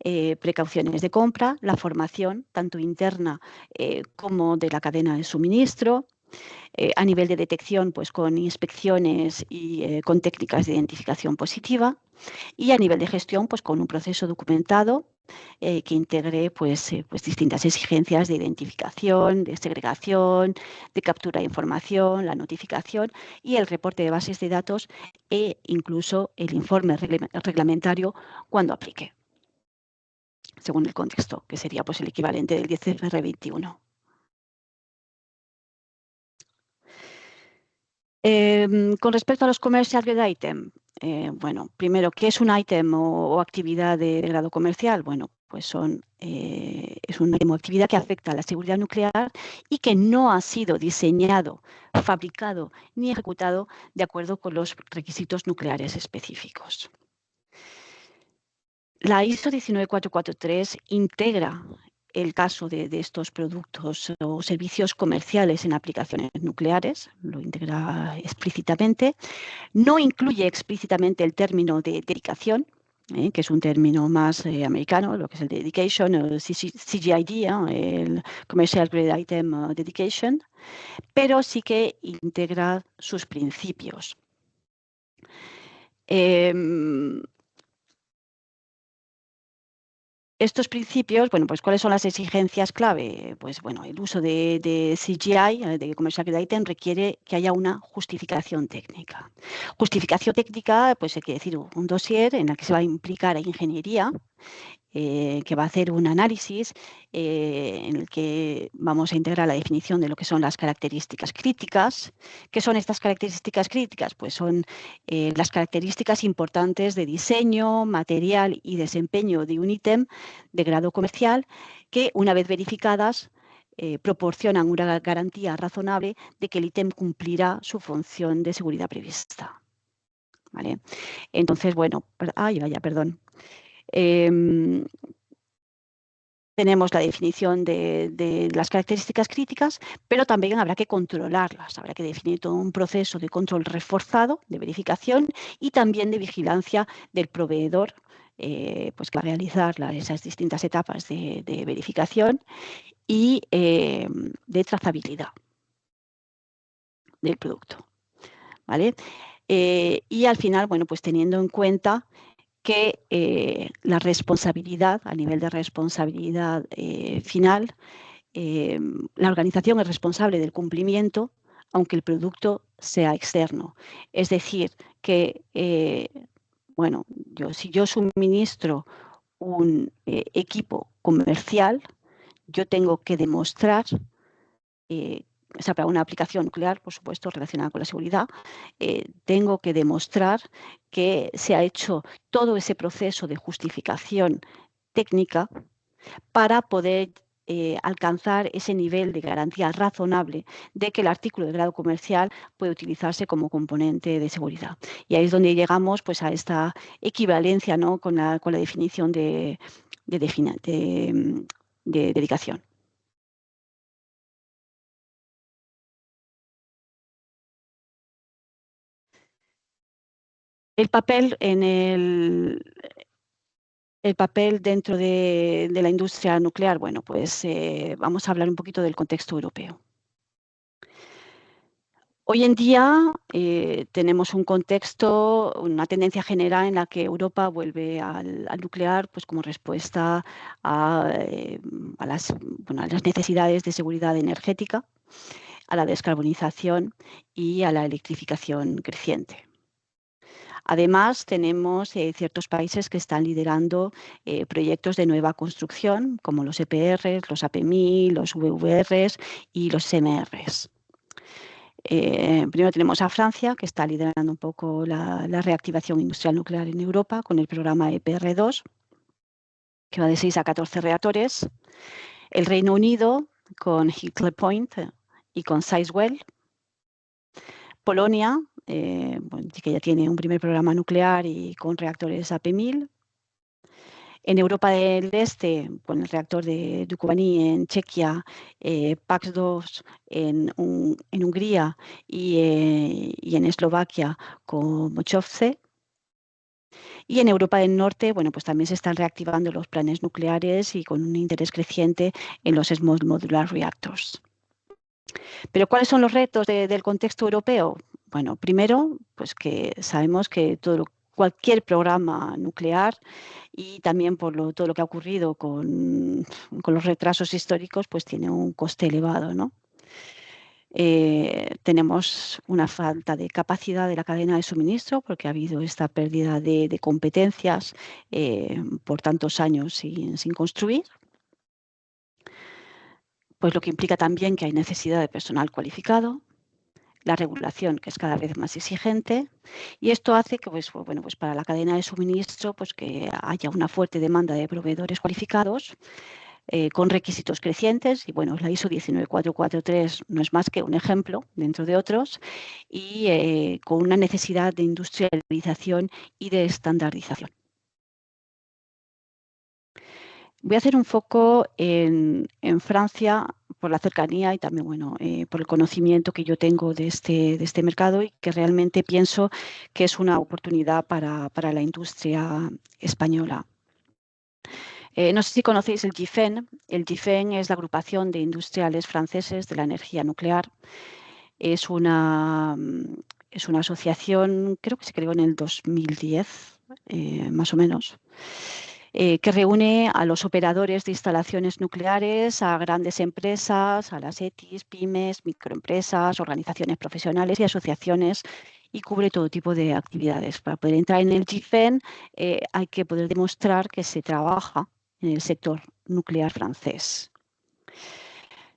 Precauciones de compra, la formación tanto interna como de la cadena de suministro. A nivel de detección, pues con inspecciones y con técnicas de identificación positiva, y a nivel de gestión, pues con un proceso documentado que integre pues distintas exigencias de identificación, de segregación, de captura de información, la notificación y el reporte de bases de datos e incluso el informe reglamentario cuando aplique, según el contexto, que sería pues el equivalente del 10CFR21. Con respecto a los commercial grade item, bueno, primero, ¿qué es un item o actividad de grado comercial? Bueno, pues es un item o actividad que afecta a la seguridad nuclear y que no ha sido diseñado, fabricado ni ejecutado de acuerdo con los requisitos nucleares específicos. La ISO 19443 integra el caso de estos productos o servicios comerciales en aplicaciones nucleares, lo integra explícitamente. No incluye explícitamente el término de dedicación, que es un término más americano, lo que es el dedication, el CGID, el Commercial Grade Item Dedication, pero sí que integra sus principios. Estos principios, bueno, pues ¿cuáles son las exigencias clave? Pues bueno, el uso de CGI, de Commercial Grade Item, requiere que haya una justificación técnica. Justificación técnica, pues hay que decir un dossier en el que se va a implicar a ingeniería, que va a hacer un análisis en el que vamos a integrar la definición de lo que son las características críticas. ¿Qué son estas características críticas? Pues son las características importantes de diseño, material y desempeño de un ítem de grado comercial que, una vez verificadas, proporcionan una garantía razonable de que el ítem cumplirá su función de seguridad prevista. ¿Vale? Entonces, bueno, perdón. Tenemos la definición de las características críticas, pero también habrá que controlarlas. Habrá que definir todo un proceso de control reforzado, de verificación y también de vigilancia del proveedor, pues que va a realizar esas distintas etapas de verificación y de trazabilidad del producto. ¿Vale? Y al final, bueno, pues teniendo en cuenta que la responsabilidad, a nivel de responsabilidad final, la organización es responsable del cumplimiento, aunque el producto sea externo. Es decir, que, bueno, si yo suministro un equipo comercial, yo tengo que demostrar, o sea, para una aplicación nuclear, por supuesto, relacionada con la seguridad, tengo que demostrar que se ha hecho todo ese proceso de justificación técnica para poder alcanzar ese nivel de garantía razonable de que el artículo de grado comercial puede utilizarse como componente de seguridad. Y ahí es donde llegamos, pues, a esta equivalencia, ¿no?, con la definición de dedicación. El papel dentro de la industria nuclear, bueno, pues vamos a hablar un poquito del contexto europeo. Hoy en día tenemos un contexto, una tendencia general en la que Europa vuelve al nuclear, pues, como respuesta a las necesidades de seguridad energética, a la descarbonización y a la electrificación creciente. Además, tenemos ciertos países que están liderando proyectos de nueva construcción, como los EPR, los APMI, los VVR y los SMR. Primero tenemos a Francia, que está liderando un poco la reactivación industrial nuclear en Europa con el programa EPR2, que va de 6 a 14 reactores. El Reino Unido con Hinkley Point y con Sizewell. Polonia, que ya tiene un primer programa nuclear y con reactores AP1000. En Europa del Este, con el reactor de Dukovany en Chequia, PAX-2 en Hungría y en Eslovaquia con Mochovce. Y en Europa del Norte, bueno, pues también se están reactivando los planes nucleares y con un interés creciente en los Small Modular Reactors. Pero ¿cuáles son los retos del contexto europeo? Bueno, primero, pues que sabemos que cualquier programa nuclear y también por todo lo que ha ocurrido con los retrasos históricos, pues tiene un coste elevado, ¿no? Tenemos una falta de capacidad de la cadena de suministro porque ha habido esta pérdida de competencias por tantos años sin construir. Pues lo que implica también que hay necesidad de personal cualificado, la regulación, que es cada vez más exigente, y esto hace que, pues para la cadena de suministro, pues que haya una fuerte demanda de proveedores cualificados con requisitos crecientes, y bueno, la ISO 19443 no es más que un ejemplo dentro de otros, y con una necesidad de industrialización y de estandarización. Voy a hacer un foco en Francia por la cercanía y también, bueno, por el conocimiento que yo tengo de este mercado y que realmente pienso que es una oportunidad para la industria española. No sé si conocéis el GIFEN. El GIFEN es la agrupación de industriales franceses de la energía nuclear. Es una asociación, creo que se creó en el 2010, más o menos. Que reúne a los operadores de instalaciones nucleares, a grandes empresas, a las ETIs, pymes, microempresas, organizaciones profesionales y asociaciones, y cubre todo tipo de actividades. Para poder entrar en el GIFEN hay que poder demostrar que se trabaja en el sector nuclear francés.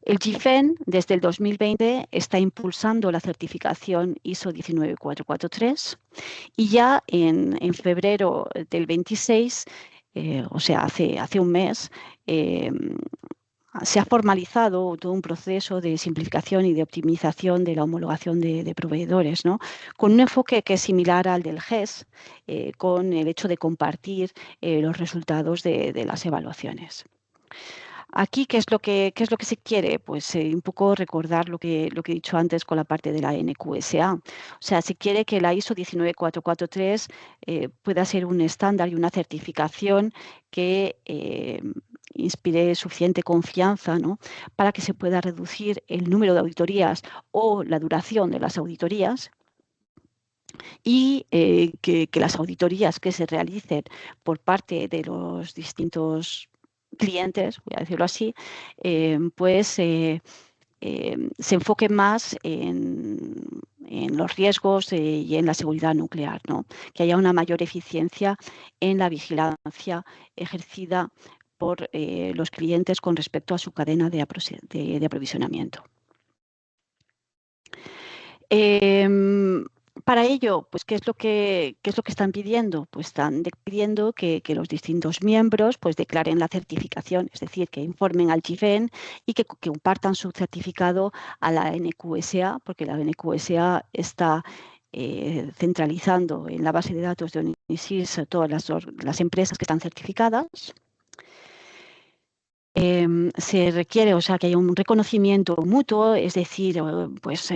El GIFEN, desde el 2020, está impulsando la certificación ISO 19443 y ya en febrero del 26, o sea, hace un mes, se ha formalizado todo un proceso de simplificación y de optimización de la homologación de proveedores, ¿no? Con un enfoque que es similar al del GES, con el hecho de compartir los resultados de las evaluaciones. Aquí, ¿qué es lo que se quiere? Pues un poco recordar lo que he dicho antes con la parte de la NQSA. O sea, se quiere que la ISO 19443 pueda ser un estándar y una certificación que inspire suficiente confianza, ¿no?, para que se pueda reducir el número de auditorías o la duración de las auditorías. y que las auditorías que se realicen por parte de los distintos clientes, voy a decirlo así, pues se enfoquen más en los riesgos y en la seguridad nuclear, ¿no? Que haya una mayor eficiencia en la vigilancia ejercida por los clientes con respecto a su cadena de aprovisionamiento. Para ello, pues, ¿qué es lo que están pidiendo? Pues están pidiendo que los distintos miembros pues, declaren la certificación, es decir, que informen al GIFEN y que compartan su certificado a la NQSA, porque la NQSA está centralizando en la base de datos de ONISIS todas las empresas que están certificadas. Se requiere, o sea, que haya un reconocimiento mutuo, es decir, pues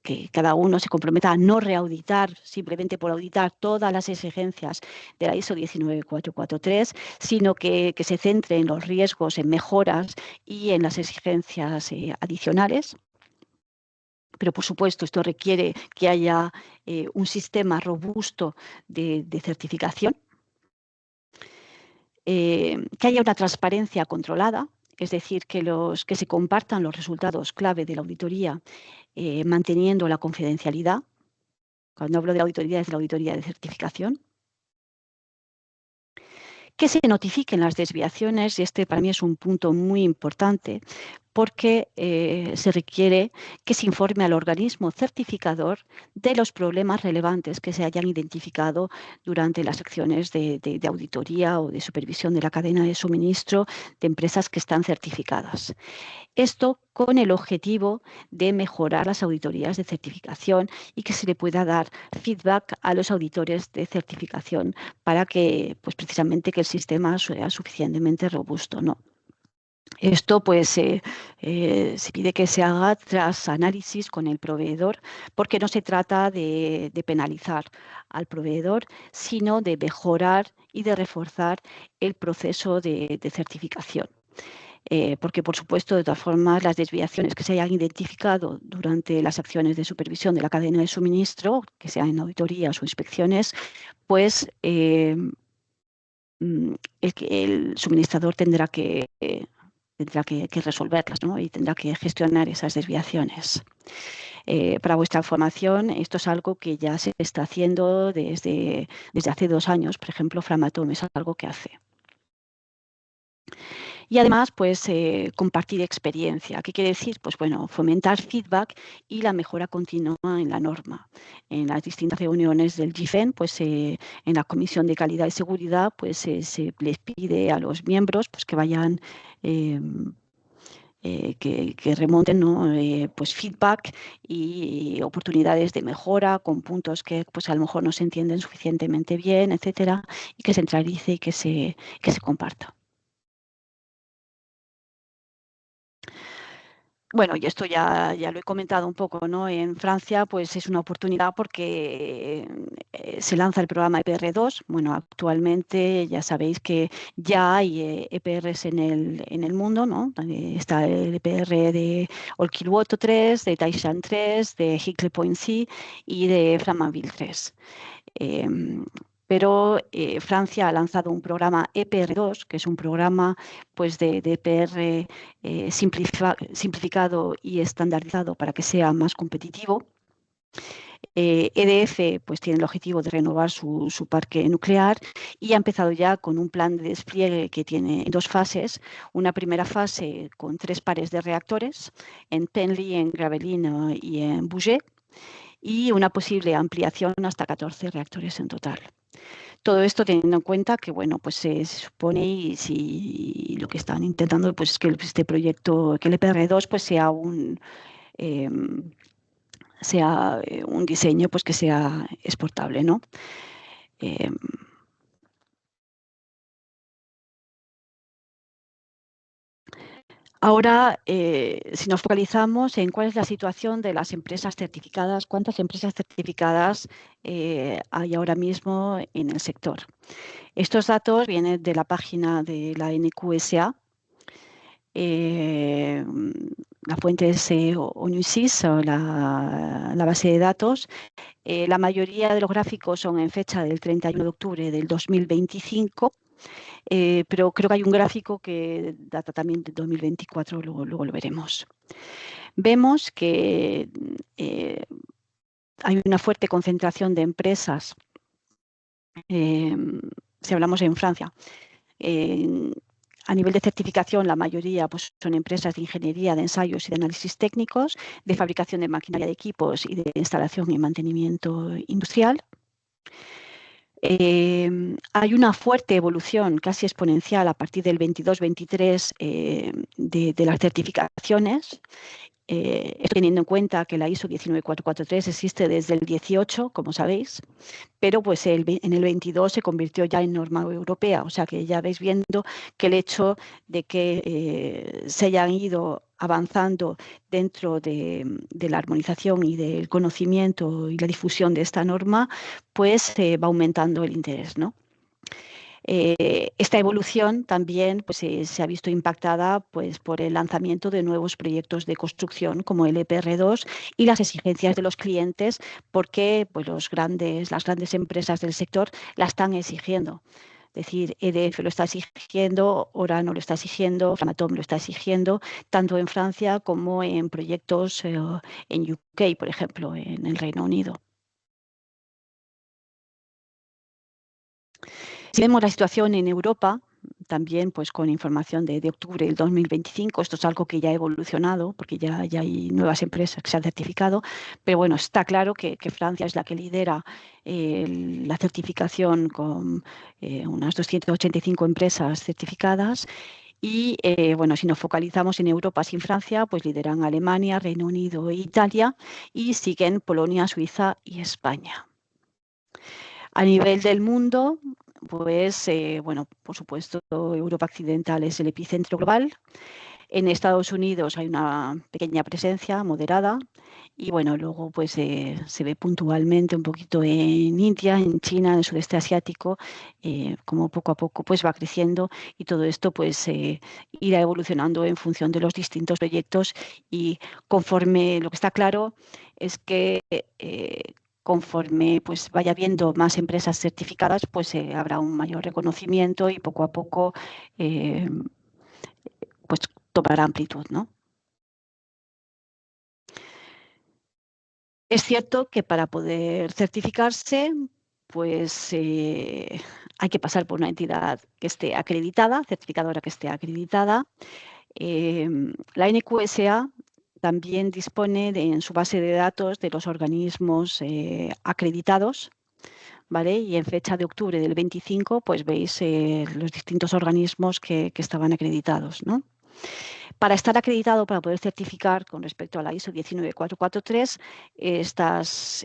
que cada uno se comprometa a no reauditar, simplemente por auditar todas las exigencias de la ISO 19443, sino que se centre en los riesgos, en mejoras y en las exigencias adicionales. Pero, por supuesto, esto requiere que haya un sistema robusto de certificación, que haya una transparencia controlada, es decir, que se compartan los resultados clave de la auditoría manteniendo la confidencialidad. Cuando hablo de la auditoría, es de la auditoría de certificación. Que se notifiquen las desviaciones, y este para mí es un punto muy importante, porque se requiere que se informe al organismo certificador de los problemas relevantes que se hayan identificado durante las acciones de auditoría o de supervisión de la cadena de suministro de empresas que están certificadas. Esto con el objetivo de mejorar las auditorías de certificación y que se le pueda dar feedback a los auditores de certificación para que, pues precisamente, que el sistema sea suficientemente robusto, ¿no? Esto pues se pide que se haga tras análisis con el proveedor, porque no se trata de penalizar al proveedor, sino de mejorar y de reforzar el proceso de certificación. Porque, por supuesto, de todas formas, las desviaciones que se hayan identificado durante las acciones de supervisión de la cadena de suministro, que sean en auditorías o inspecciones, pues el suministrador tendrá que resolverlas, ¿no? Y tendrá que gestionar esas desviaciones. Para vuestra información, esto es algo que ya se está haciendo desde hace 2 años. Por ejemplo, Framatome es algo que hace. Y además, pues compartir experiencia. ¿Qué quiere decir? Pues bueno, fomentar feedback y la mejora continua en la norma. En las distintas reuniones del GIFEN, pues en la Comisión de Calidad y Seguridad, pues se les pide a los miembros pues, que vayan que remonten, ¿no? Pues feedback y oportunidades de mejora con puntos que pues a lo mejor no se entienden suficientemente bien, etcétera, y que se centralice y que se comparta. Bueno, y esto ya lo he comentado un poco, ¿no? En Francia, pues es una oportunidad porque se lanza el programa EPR2. Bueno, actualmente ya sabéis que ya hay EPRs en el mundo, ¿no? Está el EPR de Olkiluoto 3, de Taishan 3, de Hinkley Point C y de Flamanville 3. Pero Francia ha lanzado un programa EPR2, que es un programa pues, de EPR simplificado y estandarizado para que sea más competitivo. EDF pues, tiene el objetivo de renovar su parque nuclear y ha empezado ya con un plan de despliegue que tiene 2 fases. Una primera fase con 3 pares de reactores en Penly, en Gravelines y en Bouget, y una posible ampliación hasta 14 reactores en total. Todo esto teniendo en cuenta que, bueno, pues se supone y si lo que están intentando pues es que este proyecto, que el EPR2 pues sea un diseño pues que sea exportable, ¿no? Ahora, si nos focalizamos en cuál es la situación de las empresas certificadas, cuántas empresas certificadas hay ahora mismo en el sector. Estos datos vienen de la página de la NQSA La fuente es ONUSIS, o la base de datos. La mayoría de los gráficos son en fecha del 31 de octubre del 2025, pero creo que hay un gráfico que data también del 2024, luego lo veremos. Vemos que hay una fuerte concentración de empresas, si hablamos en Francia. A nivel de certificación, la mayoría pues, son empresas de ingeniería, de ensayos y de análisis técnicos, de fabricación de maquinaria de equipos y de instalación y mantenimiento industrial. Hay una fuerte evolución casi exponencial a partir del 22-23 de las certificaciones. Teniendo en cuenta que la ISO 19443 existe desde el 18, como sabéis, pero pues en el 22 se convirtió ya en norma europea, o sea que ya veis viendo que el hecho de que se hayan ido avanzando dentro de la armonización y del conocimiento y la difusión de esta norma, pues va aumentando el interés, ¿no? Esta evolución también pues, se ha visto impactada pues, por el lanzamiento de nuevos proyectos de construcción como el EPR2 y las exigencias de los clientes, porque pues, las grandes empresas del sector la están exigiendo. Es decir, EDF lo está exigiendo, Orano lo está exigiendo, Framatome lo está exigiendo, tanto en Francia como en proyectos en UK, por ejemplo, en el Reino Unido. Si vemos la situación en Europa, también pues con información de octubre del 2025, esto es algo que ya ha evolucionado, porque ya hay nuevas empresas que se han certificado, pero bueno, está claro que Francia es la que lidera la certificación con unas 285 empresas certificadas. Y bueno, si nos focalizamos en Europa sin Francia, pues lideran Alemania, Reino Unido e Italia, y siguen Polonia, Suiza y España. A nivel del mundo, pues, bueno, por supuesto, Europa Occidental es el epicentro global. En Estados Unidos hay una pequeña presencia moderada y, bueno, luego pues se ve puntualmente un poquito en India, en China, en el sudeste asiático, como poco a poco pues va creciendo, y todo esto pues irá evolucionando en función de los distintos proyectos, y conforme lo que está claro es que conforme pues vaya habiendo más empresas certificadas, pues habrá un mayor reconocimiento y poco a poco pues tomará amplitud, ¿no? Es cierto que para poder certificarse, pues hay que pasar por una entidad que esté acreditada, certificadora que esté acreditada. La NQSA también dispone en su base de datos de los organismos acreditados, ¿vale? Y en fecha de octubre del 25, pues veis los distintos organismos que estaban acreditados, ¿no? Para estar acreditado, para poder certificar con respecto a la ISO 19443, estos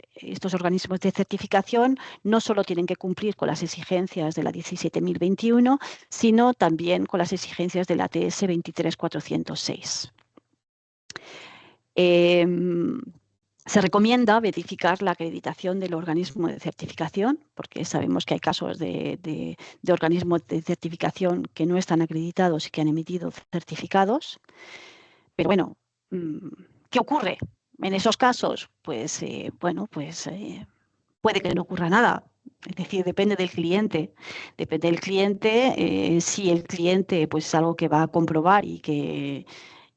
organismos de certificación no solo tienen que cumplir con las exigencias de la 17021, sino también con las exigencias de la TS 23406. Se recomienda verificar la acreditación del organismo de certificación, porque sabemos que hay casos de organismos de certificación que no están acreditados y que han emitido certificados. Pero bueno, ¿qué ocurre en esos casos? Pues, bueno, pues puede que no ocurra nada. Es decir, depende del cliente. Depende del cliente. Si el cliente pues, es algo que va a comprobar y que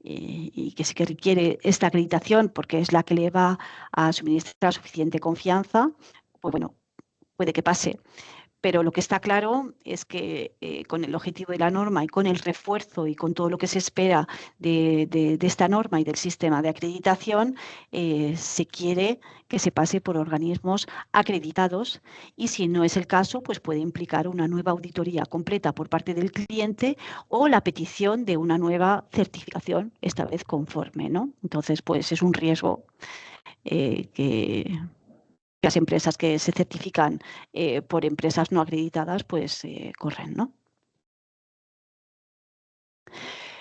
sí que requiere esta acreditación porque es la que le va a suministrar suficiente confianza, pues bueno, puede que pase. Pero lo que está claro es que con el objetivo de la norma y con el refuerzo y con todo lo que se espera de esta norma y del sistema de acreditación, se quiere que se pase por organismos acreditados, y si no es el caso, pues puede implicar una nueva auditoría completa por parte del cliente o la petición de una nueva certificación, esta vez conforme, ¿no? Entonces, pues es un riesgo que las empresas que se certifican por empresas no acreditadas pues corren, ¿no?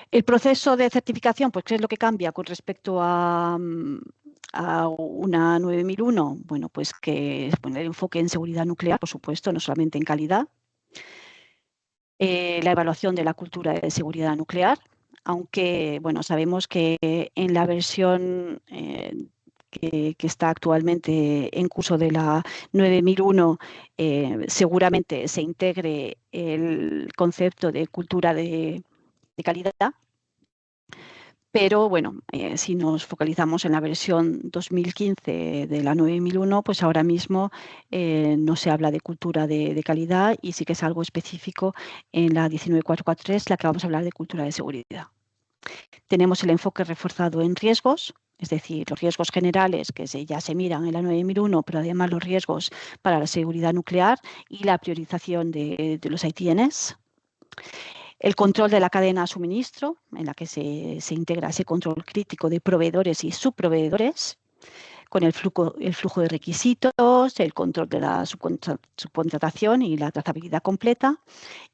El proceso de certificación, pues ¿qué es lo que cambia con respecto a una 9001? Bueno, pues que poner enfoque en seguridad nuclear, por supuesto, no solamente en calidad. La evaluación de la cultura de seguridad nuclear, aunque bueno, sabemos que en la versión que está actualmente en curso de la 9001, seguramente se integre el concepto de cultura de calidad. Pero bueno, si nos focalizamos en la versión 2015 de la 9001, pues ahora mismo no se habla de cultura de calidad y sí que es algo específico en la 19443, la que vamos a hablar de cultura de seguridad. Tenemos el enfoque reforzado en riesgos, es decir, los riesgos generales que ya se miran en la 9001, pero además los riesgos para la seguridad nuclear y la priorización de los ITNs. El control de la cadena de suministro, en la que se integra ese control crítico de proveedores y subproveedores, con el flujo de requisitos, el control de la subcontratación y la trazabilidad completa,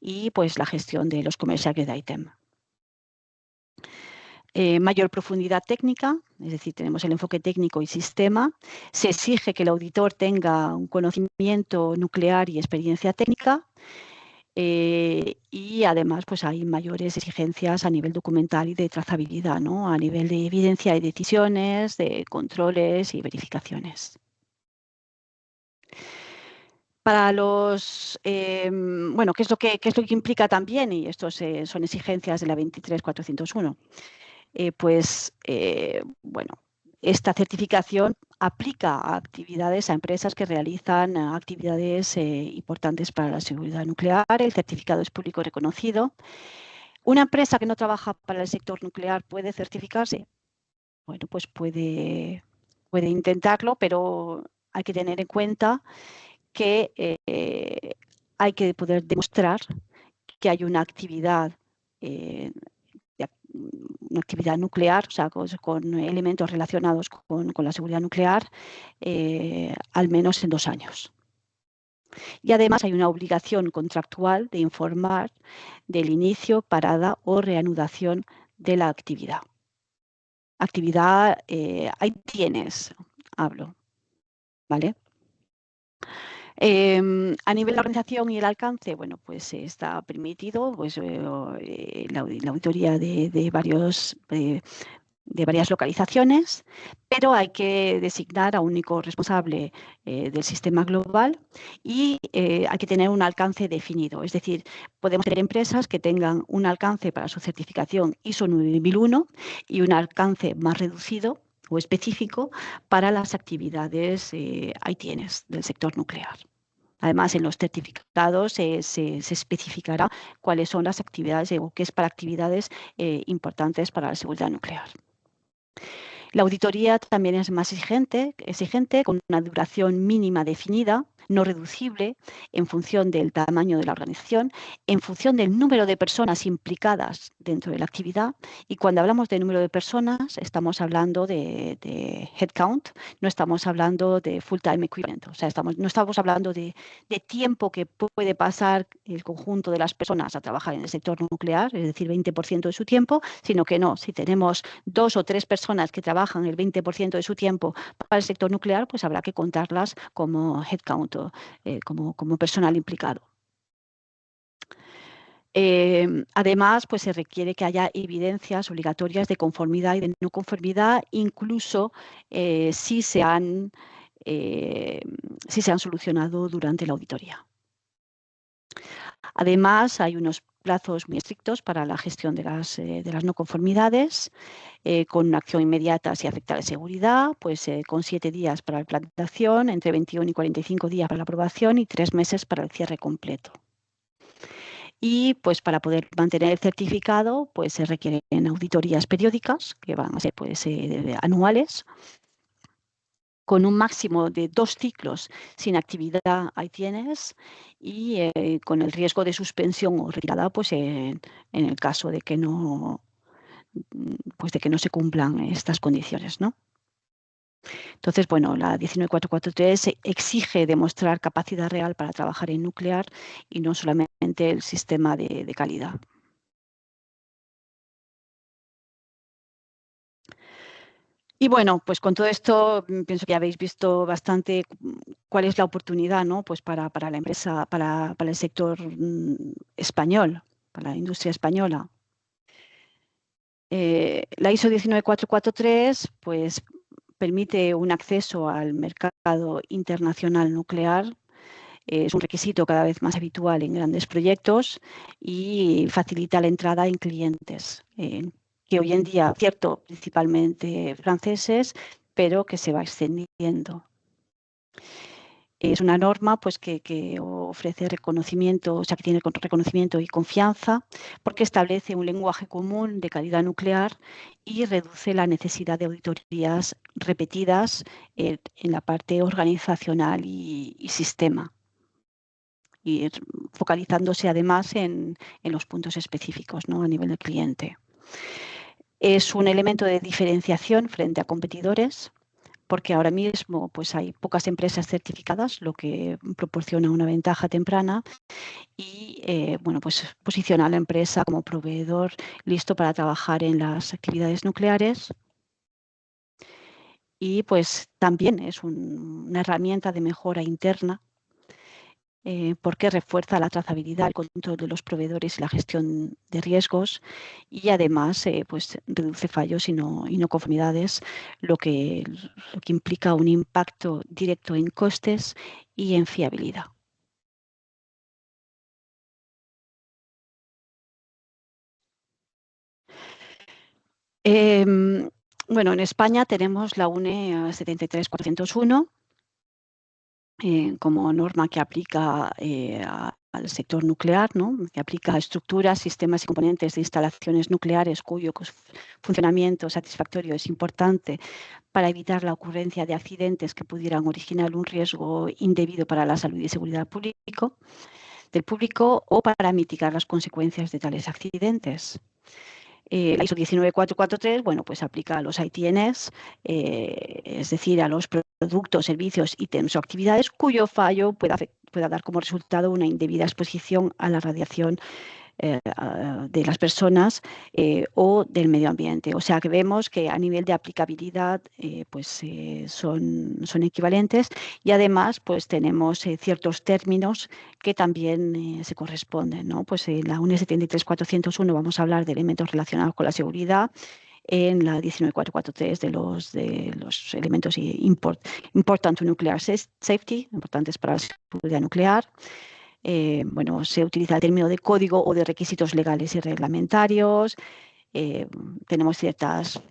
y pues la gestión de los commercial grade item. Mayor profundidad técnica, es decir, tenemos el enfoque técnico y sistema. Se exige que el auditor tenga un conocimiento nuclear y experiencia técnica. Y además pues hay mayores exigencias a nivel documental y de trazabilidad, ¿no? A nivel de evidencia de decisiones, de controles y verificaciones. Para los, bueno, ¿qué es lo que implica también? Y estos son exigencias de la 23401. Pues, bueno, esta certificación aplica a actividades, a empresas que realizan actividades importantes para la seguridad nuclear. El certificado es público reconocido. ¿Una empresa que no trabaja para el sector nuclear puede certificarse? Bueno, pues puede intentarlo, pero hay que tener en cuenta que hay que poder demostrar que hay una actividad nuclear, o sea, con elementos relacionados con la seguridad nuclear, al menos en 2 años. Y además hay una obligación contractual de informar del inicio, parada o reanudación de la actividad. Actividad, ahí tienes, hablo, ¿vale? A nivel de la organización y el alcance, bueno, pues está permitido pues, la auditoría de varias localizaciones, pero hay que designar a un único responsable del sistema global y hay que tener un alcance definido. Es decir, podemos tener empresas que tengan un alcance para su certificación ISO 9001 y un alcance más reducido o específico para las actividades ITNs del sector nuclear. Además, en los certificados se especificará cuáles son las actividades o qué es para actividades importantes para la seguridad nuclear. La auditoría también es más exigente, con una duración mínima definida, no reducible, en función del tamaño de la organización, en función del número de personas implicadas dentro de la actividad. Y cuando hablamos de número de personas, estamos hablando de headcount, no estamos hablando de full-time equivalent. O sea, no estamos hablando de tiempo que puede pasar el conjunto de las personas a trabajar en el sector nuclear, es decir, 20% de su tiempo, sino que no, si tenemos 2 o 3 personas que trabajan el 20% de su tiempo para el sector nuclear, pues habrá que contarlas como headcount, como personal implicado. Además, pues se requiere que haya evidencias obligatorias de conformidad y de no conformidad, incluso si se han solucionado durante la auditoría. Además, hay unos plazos muy estrictos para la gestión de las no conformidades, con una acción inmediata si afecta a la seguridad, pues con 7 días para la implantación, entre 21 y 45 días para la aprobación y 3 meses para el cierre completo. Y pues para poder mantener el certificado, pues se requieren auditorías periódicas, que van a ser pues anuales, con un máximo de 2 ciclos sin actividad ITNs y con el riesgo de suspensión o retirada pues en el caso de que no se cumplan estas condiciones, ¿no? Entonces, bueno, la 19443 exige demostrar capacidad real para trabajar en nuclear y no solamente el sistema de calidad. Y bueno, pues con todo esto pienso que ya habéis visto bastante cuál es la oportunidad, ¿no? Pues para la empresa, para el sector español, para la industria española. La ISO 19443 pues, permite un acceso al mercado internacional nuclear. Es un requisito cada vez más habitual en grandes proyectos y facilita la entrada en clientes, que hoy en día, cierto, principalmente franceses, pero que se va extendiendo. Es una norma pues, que ofrece reconocimiento, o sea, que tiene reconocimiento y confianza, porque establece un lenguaje común de calidad nuclear y reduce la necesidad de auditorías repetidas en la parte organizacional y sistema, y focalizándose además en los puntos específicos, ¿no?, a nivel del cliente. Es un elemento de diferenciación frente a competidores, porque ahora mismo pues, hay pocas empresas certificadas, lo que proporciona una ventaja temprana y bueno, pues, posiciona a la empresa como proveedor listo para trabajar en las actividades nucleares. Y pues, también es una herramienta de mejora interna, porque refuerza la trazabilidad, el control de los proveedores y la gestión de riesgos, y además pues, reduce fallos y no conformidades, lo que implica un impacto directo en costes y en fiabilidad. Bueno, en España tenemos la UNE 73401 como norma que aplica al sector nuclear, ¿no?, que aplica a estructuras, sistemas y componentes de instalaciones nucleares cuyo funcionamiento satisfactorio es importante para evitar la ocurrencia de accidentes que pudieran originar un riesgo indebido para la salud y seguridad del público o para mitigar las consecuencias de tales accidentes. La ISO 19443, bueno, pues aplica a los ITNs, es decir, a los productos, servicios, ítems o actividades cuyo fallo pueda dar como resultado una indebida exposición a la radiación de las personas o del medio ambiente. O sea que vemos que a nivel de aplicabilidad pues, son equivalentes, y además pues, tenemos ciertos términos que también se corresponden, ¿no? Pues en la UNE 73401 vamos a hablar de elementos relacionados con la seguridad. En la 19443 de los elementos important to nuclear safety, importantes para la seguridad nuclear. Bueno, se utiliza el término de código o de requisitos legales y reglamentarios. Tenemos ciertas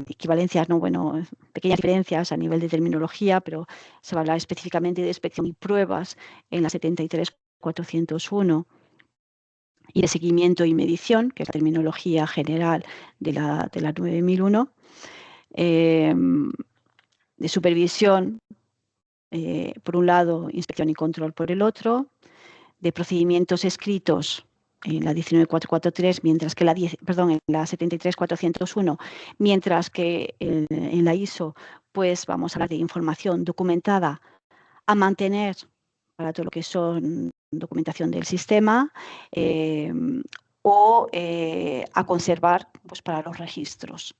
equivalencias, ¿no? Bueno, pequeñas diferencias a nivel de terminología, pero se va a hablar específicamente de inspección y pruebas en la 73401 y de seguimiento y medición, que es la terminología general de la 9001, de supervisión por un lado, inspección y control por el otro, de procedimientos escritos en la 19443, mientras que en la 73401, mientras que en la ISO pues vamos a hablar de información documentada a mantener para todo lo que son documentación del sistema o a conservar pues, para los registros.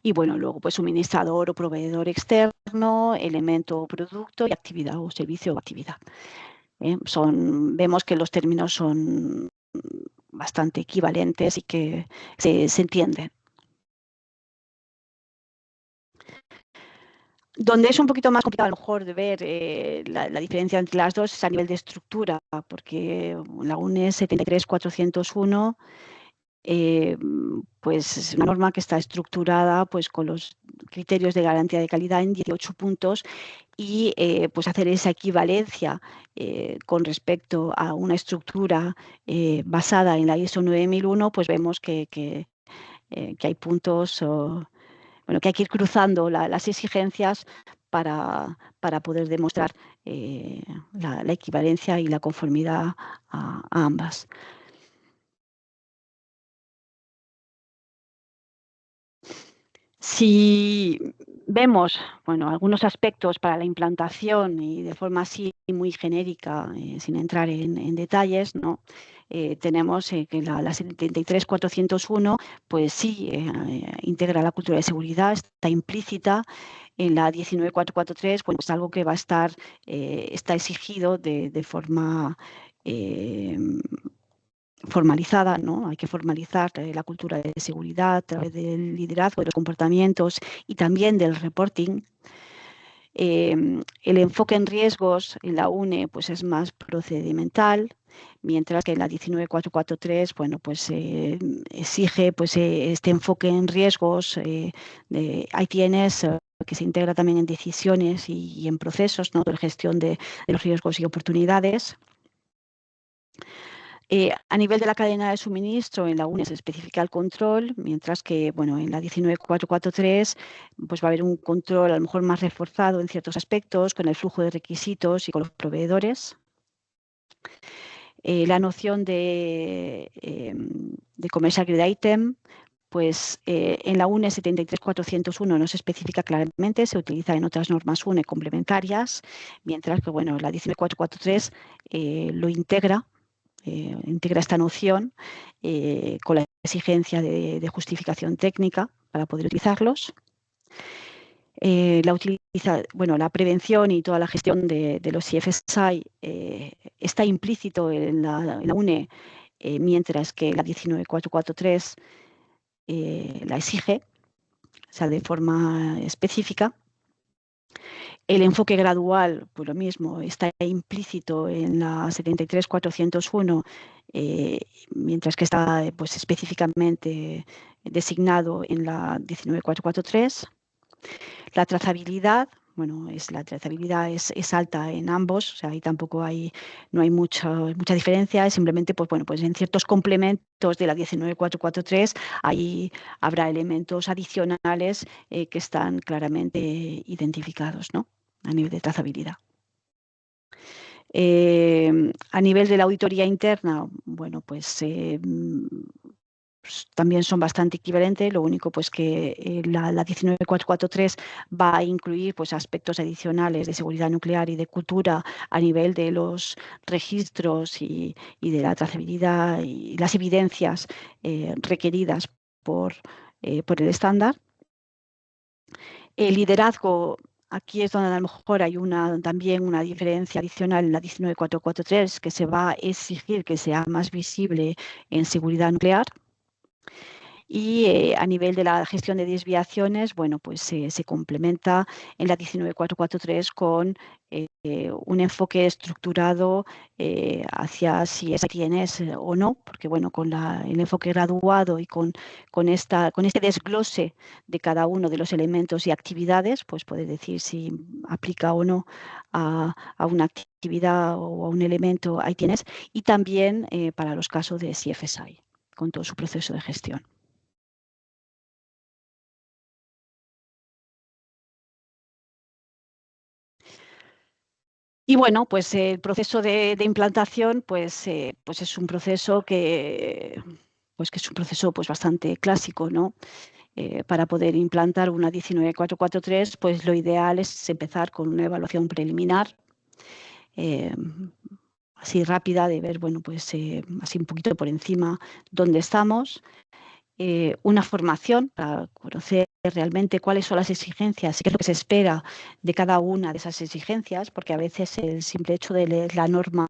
Y bueno, luego pues suministrador o proveedor externo, elemento o producto y actividad o servicio o actividad. Vemos que los términos son bastante equivalentes y que se entienden. Donde es un poquito más complicado a lo mejor de ver la diferencia entre las dos es a nivel de estructura, porque la UNE 73401 pues es una norma que está estructurada pues, con los criterios de garantía de calidad en 18 puntos y pues hacer esa equivalencia con respecto a una estructura basada en la ISO 9001, pues vemos que hay puntos, bueno, que hay que ir cruzando las exigencias para poder demostrar la equivalencia y la conformidad a ambas. Si vemos, bueno, algunos aspectos para la implantación y de forma así muy genérica, sin entrar en detalles, ¿no? Tenemos que la 73401, pues sí, integra la cultura de seguridad, está implícita. En la 19443, bueno, es algo que va a estar, está exigido de forma formalizada, ¿no? Hay que formalizar la cultura de seguridad a través del liderazgo, de los comportamientos y también del reporting. El enfoque en riesgos en la UNE pues, es más procedimental, mientras que en la 19443 bueno, pues, exige pues, este enfoque en riesgos. Ahí tienes que se integra también en decisiones y en procesos, ¿no? de gestión de los riesgos y oportunidades. A nivel de la cadena de suministro, en la UNE se especifica el control, mientras que bueno, en la 19443 pues va a haber un control a lo mejor más reforzado en ciertos aspectos, con el flujo de requisitos y con los proveedores. La noción de commercial grade item, pues en la UNE 73401 no se especifica claramente, se utiliza en otras normas UNE complementarias, mientras que bueno, la 19443 lo integra esta noción con la exigencia de justificación técnica para poder utilizarlos. La prevención y toda la gestión de los CFSI está implícito en la UNE, mientras que la 19443 la exige, o sea, de forma específica. El enfoque gradual, pues lo mismo, está implícito en la 73401, mientras que está pues, específicamente designado en la 19443. La trazabilidad, bueno, la trazabilidad es alta en ambos, o sea, ahí tampoco no hay mucha diferencia, simplemente pues, bueno, pues en ciertos complementos de la 19443 ahí habrá elementos adicionales que están claramente identificados, ¿no? A nivel de trazabilidad. A nivel de la auditoría interna, bueno, pues también son bastante equivalentes, lo único pues que la 19443 va a incluir pues aspectos adicionales de seguridad nuclear y de cultura a nivel de los registros y de la trazabilidad y las evidencias requeridas por el estándar. El liderazgo, aquí es donde a lo mejor hay también una diferencia adicional en la 19443, que se va a exigir que sea más visible en seguridad nuclear. Y a nivel de la gestión de desviaciones, bueno, pues se complementa en la 19443 con un enfoque estructurado hacia si tienes o no, porque bueno, con el enfoque graduado y con este desglose de cada uno de los elementos y actividades, pues puede decir si aplica o no a una actividad o a un elemento, ahí tienes, y también para los casos de CFSI, con todo su proceso de gestión. Y bueno, pues el proceso de implantación pues es un proceso que es un proceso pues bastante clásico, ¿no? Para poder implantar una 19443, pues lo ideal es empezar con una evaluación preliminar, así rápida, de ver, bueno, pues así un poquito por encima dónde estamos. Una formación para conocer realmente cuáles son las exigencias, qué es lo que se espera de cada una de esas exigencias, porque a veces el simple hecho de leer la norma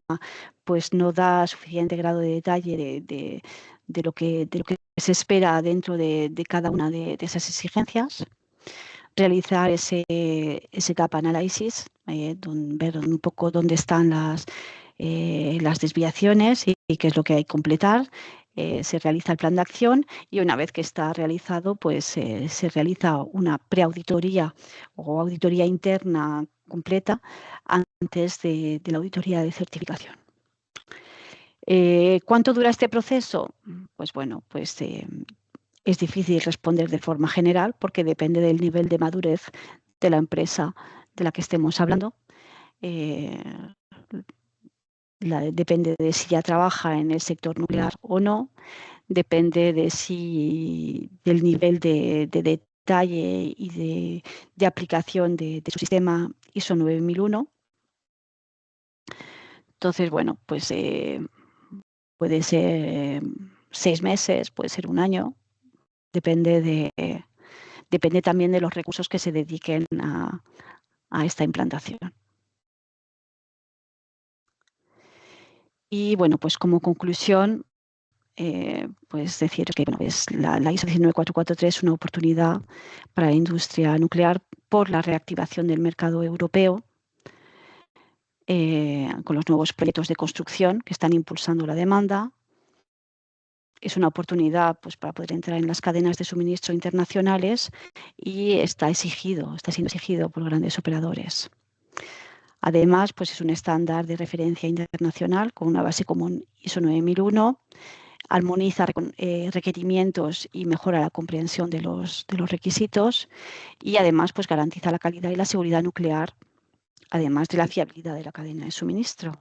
pues no da suficiente grado de detalle de lo que se espera dentro de cada una de esas exigencias. Realizar ese gap analysis, ver un poco dónde están las desviaciones y qué es lo que hay que completar. Se realiza el plan de acción y una vez que está realizado, pues se realiza una preauditoría o auditoría interna completa antes de la auditoría de certificación. ¿Cuánto dura este proceso? Pues bueno, pues es difícil responder de forma general porque depende del nivel de madurez de la empresa de la que estemos hablando. Depende de si ya trabaja en el sector nuclear o no, depende del nivel de detalle y de aplicación de su sistema ISO 9001. Entonces, bueno, pues puede ser 6 meses, puede ser un año, depende también de los recursos que se dediquen a esta implantación. Y bueno, pues como conclusión, pues decir que bueno, la ISO 19443 es una oportunidad para la industria nuclear por la reactivación del mercado europeo, con los nuevos proyectos de construcción que están impulsando la demanda. Es una oportunidad pues, para poder entrar en las cadenas de suministro internacionales y está siendo exigido por grandes operadores. Además, pues es un estándar de referencia internacional con una base común ISO 9001, armoniza requerimientos y mejora la comprensión de los requisitos y además pues, garantiza la calidad y la seguridad nuclear, además de la fiabilidad de la cadena de suministro.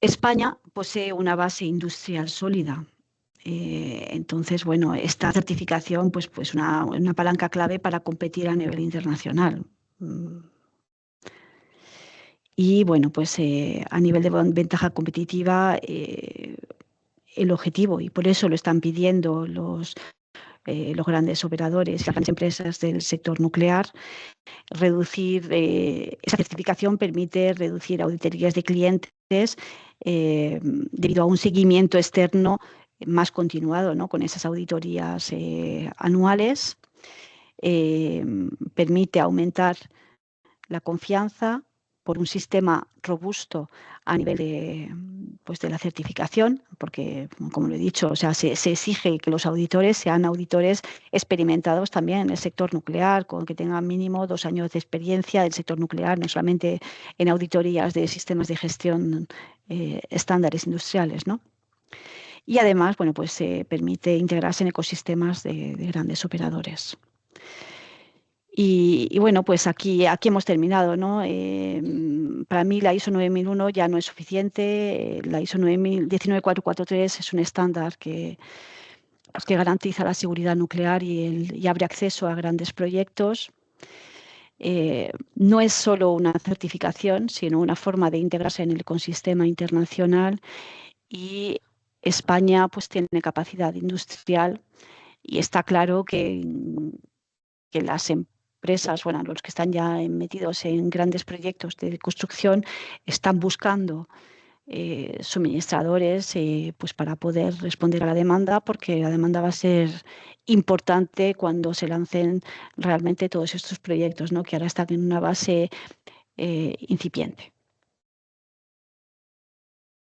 España posee una base industrial sólida. Entonces, bueno, esta certificación pues una palanca clave para competir a nivel internacional. Y bueno, pues a nivel de ventaja competitiva, el objetivo, y por eso lo están pidiendo los grandes operadores y las grandes empresas del sector nuclear, reducir, esa certificación permite reducir auditorías de clientes debido a un seguimiento externo más continuado, ¿no? Con esas auditorías anuales, permite aumentar la confianza por un sistema robusto a nivel de la certificación, porque, como lo he dicho, o sea, se exige que los auditores sean auditores experimentados también en el sector nuclear, con que tengan mínimo 2 años de experiencia del sector nuclear, no solamente en auditorías de sistemas de gestión estándares industriales, ¿no? Y además, bueno, pues permite integrarse en ecosistemas de grandes operadores. Y bueno, pues aquí hemos terminado, ¿no? Para mí la ISO 9001 ya no es suficiente. La ISO 19443 es un estándar que garantiza la seguridad nuclear y abre acceso a grandes proyectos. No es solo una certificación, sino una forma de integrarse en el ecosistema internacional, y España pues tiene capacidad industrial y está claro que las empresas, bueno, los que están ya metidos en grandes proyectos de construcción están buscando suministradores pues para poder responder a la demanda, porque la demanda va a ser importante cuando se lancen realmente todos estos proyectos, ¿no? Que ahora están en una base incipiente.